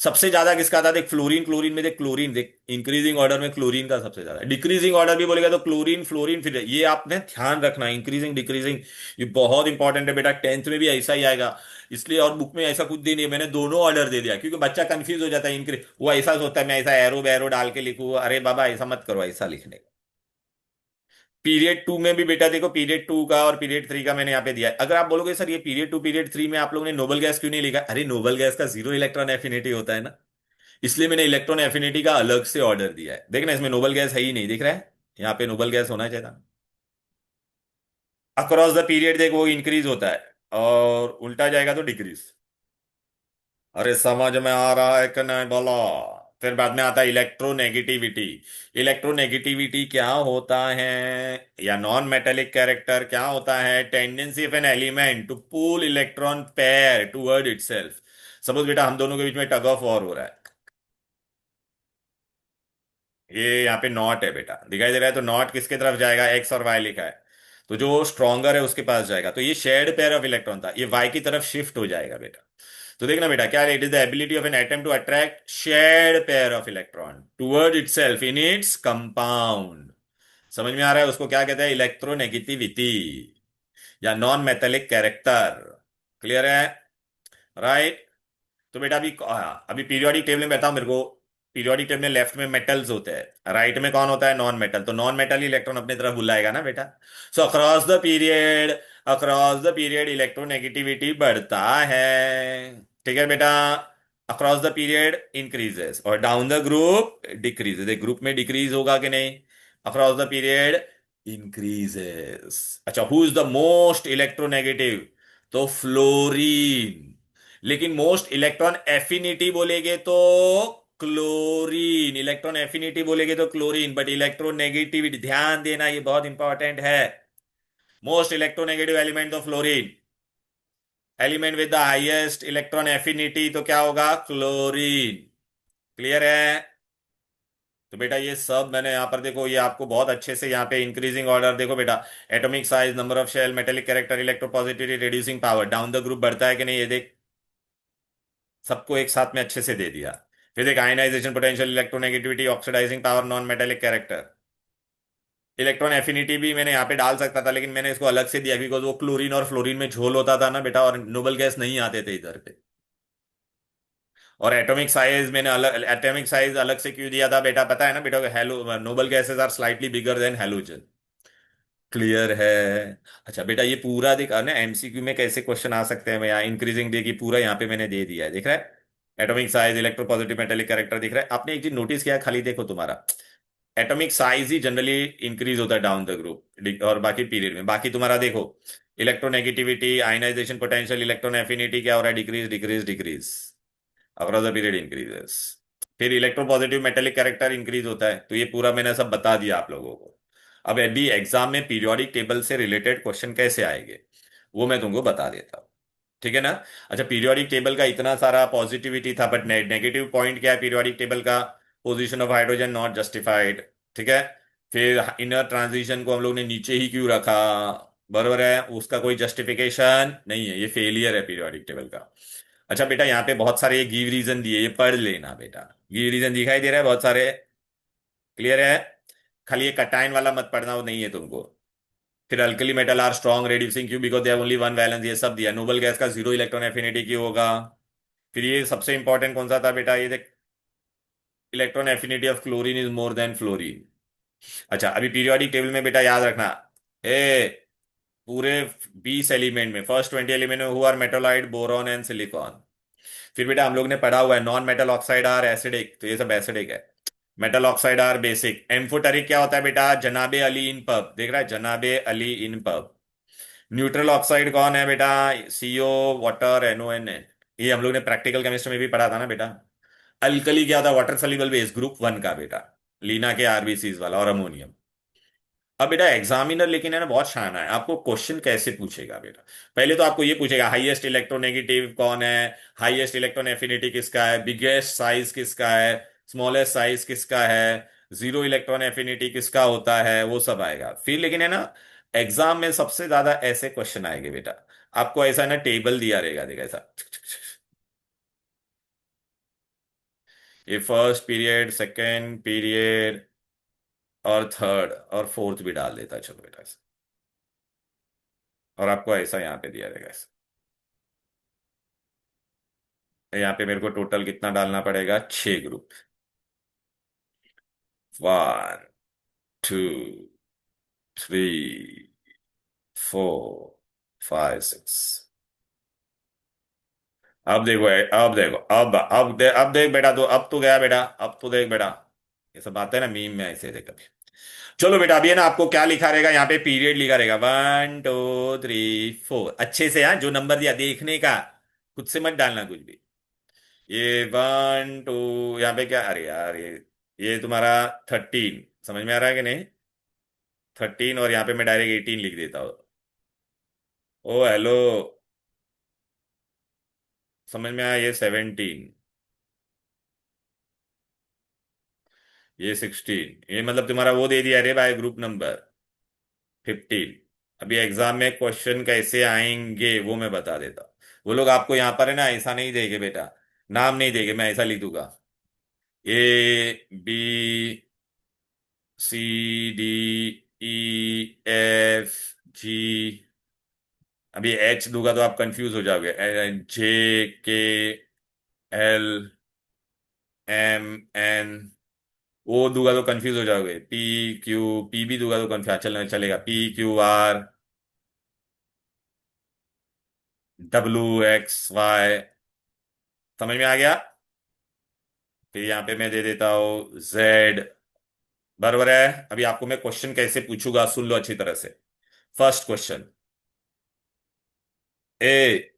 सबसे ज्यादा किसका था देख, फ्लोरीन, क्लोरीन में देख, क्लोरीन देख इंक्रीजिंग ऑर्डर में क्लोरीन का सबसे ज्यादा। डिक्रीजिंग ऑर्डर भी बोलेगा तो क्लोरीन, फ्लोरीन, फिर ये आपने ध्यान रखना, इंक्रीजिंग डिक्रीजिंग, ये बहुत इंपॉर्टेंट है बेटा, टेंथ में भी ऐसा ही आएगा। इसलिए और बुक में ऐसा कुछ भी नहीं है, मैंने दोनों ऑर्डर दे दिया क्योंकि बच्चा कंफ्यूज हो जाता है। इंक्रीज वो ऐसा सोचता है मैं ऐसा एरो बैरो डाल के लिखूँ, अरे बाबा ऐसा मत करो, ऐसा लिखने का। पीरियड टू में भी बेटा देखो, पीरियड टू का और पीरियड थ्री का मैंने यहाँ पे दिया है। अगर आप बोलोगे सर ये पीरियड टू पीरियड थ्री में आप लोगों ने नोबल गैस क्यों नहीं लिखा, अरे नोबल गैस का जीरो इलेक्ट्रॉन एफिनिटी होता है ना, इसलिए मैंने इलेक्ट्रॉन एफिनिटी का अलग से ऑर्डर दिया है। देखना इसमें नोबल गैस है ही नहीं, दिख रहा है यहाँ पे नोबल गैस होना चाहिए था। अक्रॉस द पीरियड देख वो इंक्रीज होता है और उल्टा जाएगा तो डिक्रीज। अरे समझ में आ रहा है कि नहीं बोलो? फिर बाद में आता है इलेक्ट्रोनेगेटिविटी। इलेक्ट्रोनेगेटिविटी क्या होता है, या नॉन मेटेलिक कैरेक्टर क्या होता है? Tendency of an element to pull electron pair toward itself. Suppose बेटा हम दोनों के बीच में टग ऑफ वॉर हो रहा है, ये यहाँ पे नॉट है बेटा, दिखाई दे रहा है, तो नॉट किसके तरफ जाएगा? एक्स और वाई लिखा है, तो जो स्ट्रॉन्गर है उसके पास जाएगा। तो ये शेयर्ड पेयर ऑफ इलेक्ट्रॉन था, ये वाई की तरफ शिफ्ट हो जाएगा बेटा। तो देखना बेटा क्या है, it is the ability of an atom to attract shared pair of electron toward itself in its compound. समझ में आ रहा है? उसको क्या कहते हैं? इलेक्ट्रोनेगेटिविटी या नॉन मेटेलिक कैरेक्टर। क्लियर है? राइट। तो बेटा अभी अभी पीरियोडिक टेबल में बताओ मेरे को, पीरियोडिक टेबल में लेफ्ट में मेटल्स होते हैं, राइट में कौन होता है? Non metal. तो नॉन मेटल इलेक्ट्रॉन अपनी तरफ बुलाएगा ना बेटा। So across the period across the period electronegativity बढ़ता है। ठीक है बेटा। अक्रॉस द पीरियड इंक्रीजेस और डाउन द ग्रुप डिक्रीजेस। एक ग्रुप में डिक्रीज होगा कि नहीं? Across the period increases. अच्छा, who is the most electronegative? तो फ्लोरीन। लेकिन मोस्ट इलेक्ट्रॉन एफिनिटी बोलेगे तो क्लोरीन। इलेक्ट्रॉन एफिनिटी बोलेगे तो क्लोरीन, बट इलेक्ट्रोनेगेटिविटी ध्यान देना, ये बहुत इंपॉर्टेंट है। मोस्ट इलेक्ट्रोनेगेटिव एलिमेंट तो fluorine. Element with the highest electron affinity तो क्या होगा? क्लोरीन। क्लियर है? तो बेटा ये सब मैंने यहां पर देखो, ये आपको बहुत अच्छे से यहाँ पे इंक्रीजिंग ऑर्डर देखो बेटा। Atomic size, number of shell, metallic character, electropositivity, reducing power, down the group बढ़ता है कि नहीं, ये देख। सबको एक साथ में अच्छे से दे दिया। फिर देख, ionisation potential, electronegativity, oxidising power, non metallic character. Electron affinity भी मैंने यहाँ पे डाल सकता था, लेकिन मैंने इसको अलग से दिया बिकॉज वो क्लोरीन और फ्लोरीन में झोल होता था ना बेटा, और नोबल गैस नहीं आते थे इधर पे। और एटॉमिक साइज मैंने अलग, एटॉमिक साइज अलग से क्यों दिया था बेटा, पता है ना बेटा? Hello, noble gases are slightly bigger than halogen. Clear है? अच्छा बेटा, ये पूरा दिखा ना एमसीक्यू में कैसे क्वेश्चन आ सकते हैं भैया। इंक्रीजिंग देखिए, पूरा यहाँ पे मैंने दे दिया है, दिख रहा है? Atomic size, electropositive, metallic character दिख रहा है? आपने एक चीज नोटिस किया है? खाली देखो तुम्हारा एटॉमिक साइज ही जनरली इंक्रीज होता है डाउन द ग्रुप, और बाकी पीरियड में। बाकी तुम्हारा देखो, electronegativity, ionisation potential, electron affinity क्या हो रहा है? Decrease decrease decrease. Across the period increases. फिर इलेक्ट्रोपॉजिटिव मेटेलिक कैरेक्टर इंक्रीज होता है। तो ये पूरा मैंने सब बता दिया आप लोगों को। अब अभी एग्जाम में पीरियोडिक टेबल से रिलेटेड क्वेश्चन कैसे आएंगे, वो मैं तुमको बता देता हूँ। ठीक है ना? अच्छा, पीरियोडिक टेबल का इतना सारा पॉजिटिविटी था, बट नेगेटिव पॉइंट क्या है पीरियोडिक टेबल का? Position of hydrogen not justified. ठीक है। फिर इनर ट्रांजिशन को हम लोग ने नीचे ही क्यों रखा? बरोबर है, उसका कोई जस्टिफिकेशन नहीं है, ये फेलियर है पीरियोडिक टेबल का। अच्छा बेटा, यहाँ पे बहुत सारे ये गिव रीजन दिए, ये पढ़ लेना बेटा। गिव रीजन दिखाई दे रहा है बहुत सारे? क्लियर है? खाली ये कटायन वाला मत पढ़ना, वो नहीं है तुमको। फिर alkali metal are strong reducing क्यों? Because they have only one valence, ये सब दिया। नोबल गैस का जीरो इलेक्ट्रॉन एफिनिटी क्यों होगा? फिर ये सबसे इंपॉर्टेंट कौन सा था बेटा, ये देख, electron affinity of chlorine is more than fluorine. अच्छा, अभी पीरियोडिक टेबल में बेटा याद रखना, ए पूरे 20 एलिमेंट में, फर्स्ट 20 एलिमेंट में who are metalloid, boron and silicon. फिर बेटा हम लोग ने पढ़ा हुआ है non metal oxide are acidic, तो ये सब एसिडिक है। Metal oxide are basic. Amphoteric क्या होता है बेटा? जनाबे अली इन पब, देख रहा है? जनाबे अली इन पब। न्यूट्रल ऑक्साइड कौन है बेटा? सीओ, वाटर, एनओएन। ये हम लोग ने प्रैक्टिकल केमिस्ट्री में भी पढ़ा था ना बेटा। अल्कली क्या था? Water soluble base, group one का बेटा, लीना के आरबीसीज वाला, और अमोनियम। अब बेटा एग्जामिनर लेकिन है ना बहुत शाना है, आपको क्वेश्चन कैसे पूछेगा बेटा? पहले तो आपको ये पूछेगा हाईएस्ट इलेक्ट्रोनेगेटिव कौन है, हाईएस्ट इलेक्ट्रॉन एफिनिटी किसका है, बिगेस्ट साइज किसका है, स्मॉलेस्ट साइज किसका है, जीरो इलेक्ट्रॉन एफिनिटी किसका होता है, वो सब आएगा। फिर लेकिन है ना, एग्जाम में सबसे ज्यादा ऐसे क्वेश्चन आएंगे बेटा। आपको ऐसा ना टेबल दिया रहेगा, देखा ऐसा, ये फर्स्ट पीरियड, सेकेंड पीरियड, और थर्ड और फोर्थ भी डाल देता है, चलो बेटा ऐसा। और आपको ऐसा यहाँ पे दिया रहेगा ऐसा। यहाँ पे मेरे को टोटल कितना डालना पड़ेगा? 6 ग्रुप। 1, 2, 3, 4, 5, 6। अब देखो, अब देखो, अब देख बेटा, तो अब तो गया बेटा, अब तो देख बेटा। ये सब बातें ना मीम में ऐसे थे कभी। चलो बेटा, अभी है ना आपको क्या लिखा रहेगा यहाँ पे? पीरियड लिखा रहेगा, 1, 2, 3, 4, अच्छे से। हाँ, जो नंबर दिया देखने का, खुद से मत डालना कुछ भी। ये 1, 2, यहाँ पे क्या, अरे यार ये तुम्हारा 13, समझ में आ रहा है कि नहीं? 13, और यहाँ पे मैं डायरेक्ट 18 लिख देता हूँ। ओ हेलो, समझ में आया? ये 17, ये 16, ये मतलब तुम्हारा वो दे दिया रे भाई, ग्रुप नंबर 15। अभी एग्जाम में क्वेश्चन कैसे आएंगे वो मैं बता देता हूँ। वो लोग आपको यहाँ पर है ना ऐसा नहीं देंगे बेटा, नाम नहीं देंगे, मैं ऐसा लिख दूंगा, ABCDEFG। अभी एच दूंगा तो आप कंफ्यूज हो जाओगे, JKLMN। ओ दूंगा तो कंफ्यूज हो जाओगे, PQ, पी भी दूंगा तो कंफ्यूज चलना चलेगा, PQR। WXY, समझ में आ गया? फिर यहाँ पे मैं दे देता हूँ Z, बराबर है। अभी आपको मैं क्वेश्चन कैसे पूछूंगा, सुन लो अच्छी तरह से। फर्स्ट क्वेश्चन, ए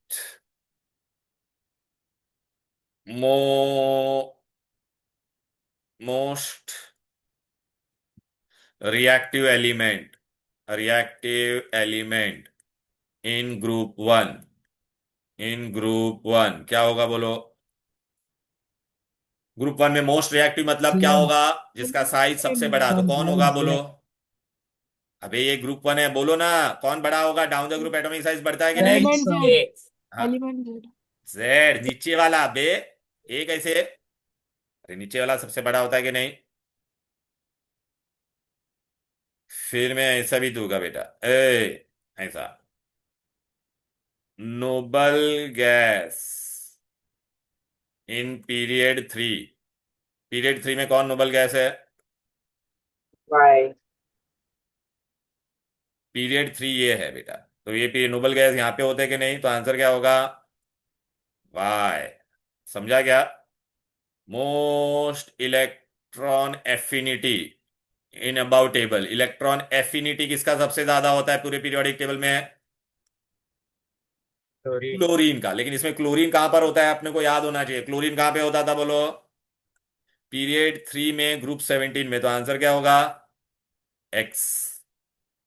मो most reactive element, reactive element in group one, in group one क्या होगा बोलो? ग्रुप वन में मोस्ट रिएक्टिव मतलब क्या होगा? जिसका साइज सबसे बड़ा, तो कौन होगा बोलो? अबे ये ग्रुप वन है, बोलो ना। कौन बड़ा होगा? Down the group atomic size बढ़ता है कि नहीं? एलिमेंट जेड, हाँ, एलिमेंट जेड। जेड नीचे वाला बे। ए कैसे? अरे नीचे वाला सबसे बड़ा होता है कि नहीं? फिर मैं ऐसा भी दूंगा बेटा, ऐसा noble gas in period three, period three में कौन नोबल गैस है? वाई। पीरियड थ्री ये है बेटा। तो ये नोबल गैस यहाँ पे होते हैं कि नहीं? तो आंसर क्या होगा? वाई। समझा क्या? Most electron affinity in about table, electron affinity किसका सबसे ज्यादा होता है पूरे पीरियोडिक टेबल में? क्लोरीन। क्लोरीन का। लेकिन इसमें क्लोरीन कहां पर होता है अपने को याद होना चाहिए। क्लोरीन कहां पे होता था बोलो? पीरियड थ्री में, ग्रुप 17 में। तो आंसर क्या होगा? एक्स।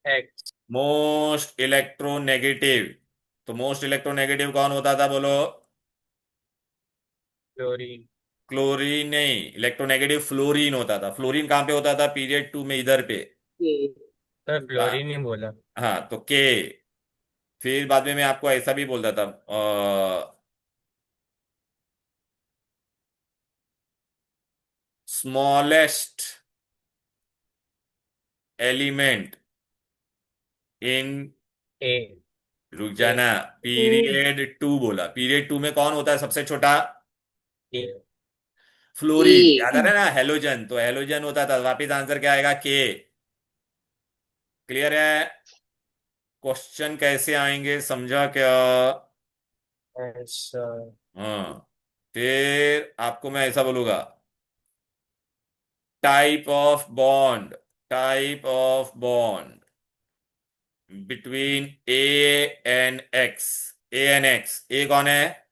एक्स। मोस्ट इलेक्ट्रोनेगेटिव, तो मोस्ट इलेक्ट्रोनेगेटिव कौन होता था बोलो? क्लोरीन। क्लोरीन नहीं, इलेक्ट्रोनेगेटिव फ्लोरीन होता था। फ्लोरीन कहां पे होता था? पीरियड टू में, इधर पे। सर हाँ। क्लोरीन ही बोला। हाँ तो के। फिर बाद में मैं आपको ऐसा भी बोलता था, स्मॉलेस्ट एलिमेंट इन, ए। रुक ए। जाना, पीरियड टू बोला। पीरियड टू में कौन होता है सबसे छोटा? ए। फ्लोरीन। याद आ रहा है ना? हेलोजन, तो हेलोजन होता था। वापिस आंसर क्या आएगा? के। क्लियर है? क्वेश्चन कैसे आएंगे समझा क्या? ऐसा। हाँ। फिर आपको मैं ऐसा बोलूंगा, type of bond, type of bond between A and X, A and X. A कौन है?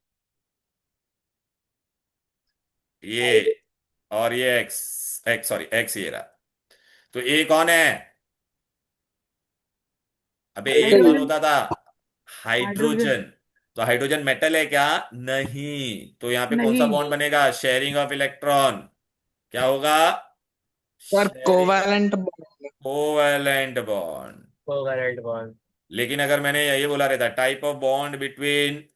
ये। और ये एक्स, एक्स सॉरी, एक्स ये रहा। तो ए कौन है? अबे ए कौन हाइड्रोजन। होता था? Hydrogen hydrogen. तो हाइड्रोजन मेटल है क्या? नहीं। तो यहां पे कौन सा नहीं। बॉन्ड बनेगा? Sharing of electron. क्या होगा? Sir sharing, covalent bond. Covalent bond. Covalent bond. लेकिन अगर मैंने यही बोला रहता, type of bond between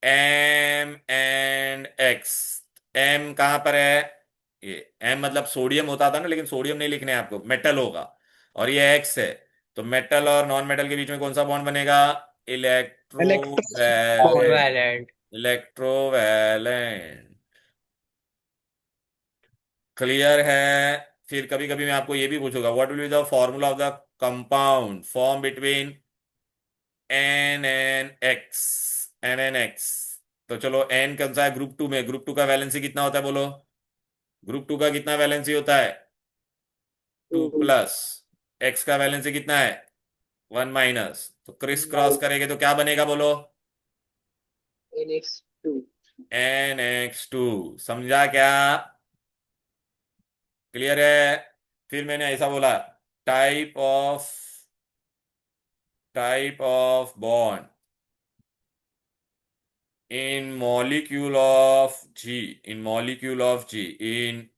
M and X, M कहां पर है? ये एम मतलब सोडियम होता था ना, लेकिन सोडियम नहीं लिखने हैं आपको, मेटल होगा। और ये एक्स है। तो मेटल और नॉन मेटल के बीच में कौन सा बॉन्ड बनेगा? Electro bond. Electrovalent. Covalent. Electrovalent. Clear है? फिर कभी कभी मैं आपको ये भी पूछूंगा, what will be the formula of the compound form between N N X, N N X. तो चलो, एन कौन सा है ग्रुप टू में? ग्रुप टू का वैलेंसी कितना होता है बोलो? ग्रुप टू का कितना वैलेंसी होता है? Two plus. एक्स का वैलेंसी कितना है? One minus. तो क्रिस क्रॉस करेंगे तो क्या बनेगा बोलो? NX2। NX2। समझा क्या? क्लियर है? फिर मैंने ऐसा बोला, type of, type of bond in molecule of G, in molecule of G, in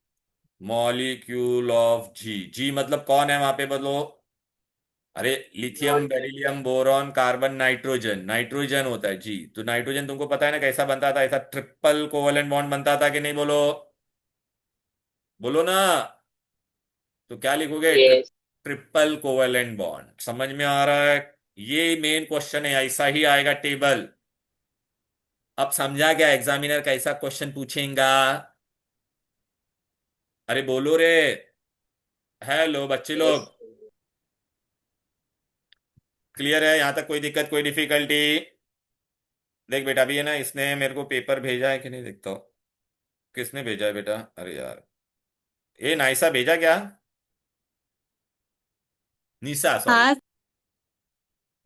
molecule of G. G मतलब कौन है वहां पे बोलो? अरे lithium, non metal. Beryllium, boron, carbon, nitrogen. Nitrogen होता है जी। तो नाइट्रोजन तुमको पता है ना कैसा बनता था? ऐसा ट्रिपल कोवलेंट बॉन्ड बनता था कि नहीं बोलो? बोलो ना। तो क्या लिखोगे? यस। Triple covalent bond. समझ में आ रहा है? ये मेन क्वेश्चन है, ऐसा ही आएगा टेबल। अब समझा क्या एग्जामिनर कैसा क्वेश्चन पूछेगा? अरे बोलो रे। हेलो बच्चे यस। लोग, क्लियर है यहाँ तक? कोई दिक्कत, कोई डिफिकल्टी? देख बेटा, अभी है ना, इसने मेरे को पेपर भेजा है कि नहीं देखता हूँ। किसने भेजा है बेटा? अरे यार, ये नाइसा भेजा क्या? निशा, सॉरी। हाँ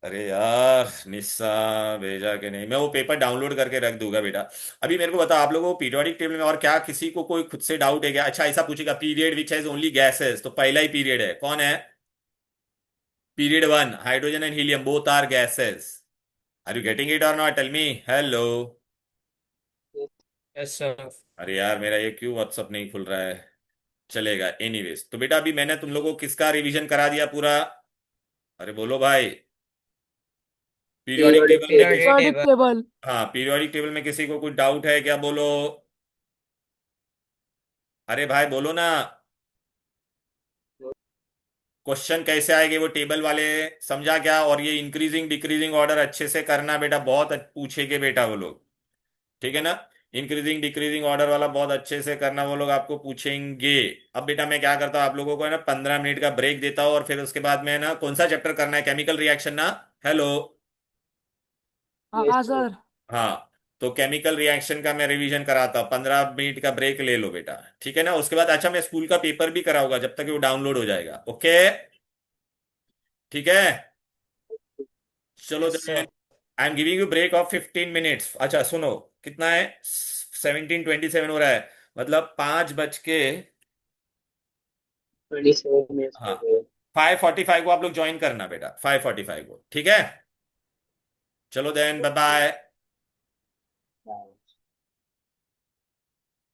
अरे यार, निशा भेजा कि नहीं? मैं वो पेपर डाउनलोड करके रख दूंगा बेटा। अभी मेरे को बता, आप लोगों को पीरियोडिक टेबल में और क्या, किसी को कोई खुद से डाउट है क्या? अच्छा, ऐसा पूछेगा, period which has only gases, तो पहला ही पीरियड है, कौन है? Period one, hydrogen and helium both are gases. Are you getting it और not? Tell me hello. Yes sir. अरे यार, मेरा ये क्यों व्हाट्सअप नहीं खुल रहा है? चलेगा, एनीवेज। तो बेटा, अभी मैंने तुम लोगों को किसका रिवीजन करा दिया पूरा? अरे बोलो भाई। पीरियोडिक पीरियोडिक टेबल में पीरियोडिक किसी, पीरियोडिक टेबल। टेबल। हाँ, पीरियोडिक टेबल में किसी को कुछ डाउट है क्या? बोलो। अरे भाई बोलो ना। क्वेश्चन कैसे आएंगे वो टेबल वाले, समझा क्या? और ये इंक्रीजिंग डिक्रीजिंग ऑर्डर अच्छे से करना बेटा, बहुत पूछेंगे बेटा वो लोग। ठीक है ना? इंक्रीजिंग डिक्रीजिंग ऑर्डर वाला बहुत अच्छे से करना, वो लोग आपको पूछेंगे। अब बेटा मैं क्या करता हूँ, आप लोगों को है ना 15 मिनट का ब्रेक देता हूँ, और फिर उसके बाद में ना, कौन सा चैप्टर करना है? केमिकल रिएक्शन ना? हेलो। हाँ सर। हाँ, तो केमिकल रिएक्शन का मैं रिवीजन कराता हूँ, 15 मिनट का ब्रेक ले लो बेटा। ठीक है ना? उसके बाद अच्छा, मैं स्कूल का पेपर भी कराऊंगा जब तक कि वो डाउनलोड हो जाएगा। ओके? ठीक है, चलो yes then. Sir. I am giving you break of 15 minutes. अच्छा सुनो, कितना है? 17:27 हो रहा है, मतलब 5 बज के, 27 मिनट्स हाँ, हो गए। 5:45 को आप लोग ज्वाइन करना बेटा, 5:45 को। ठीक है, चलो देन, बाय बाय।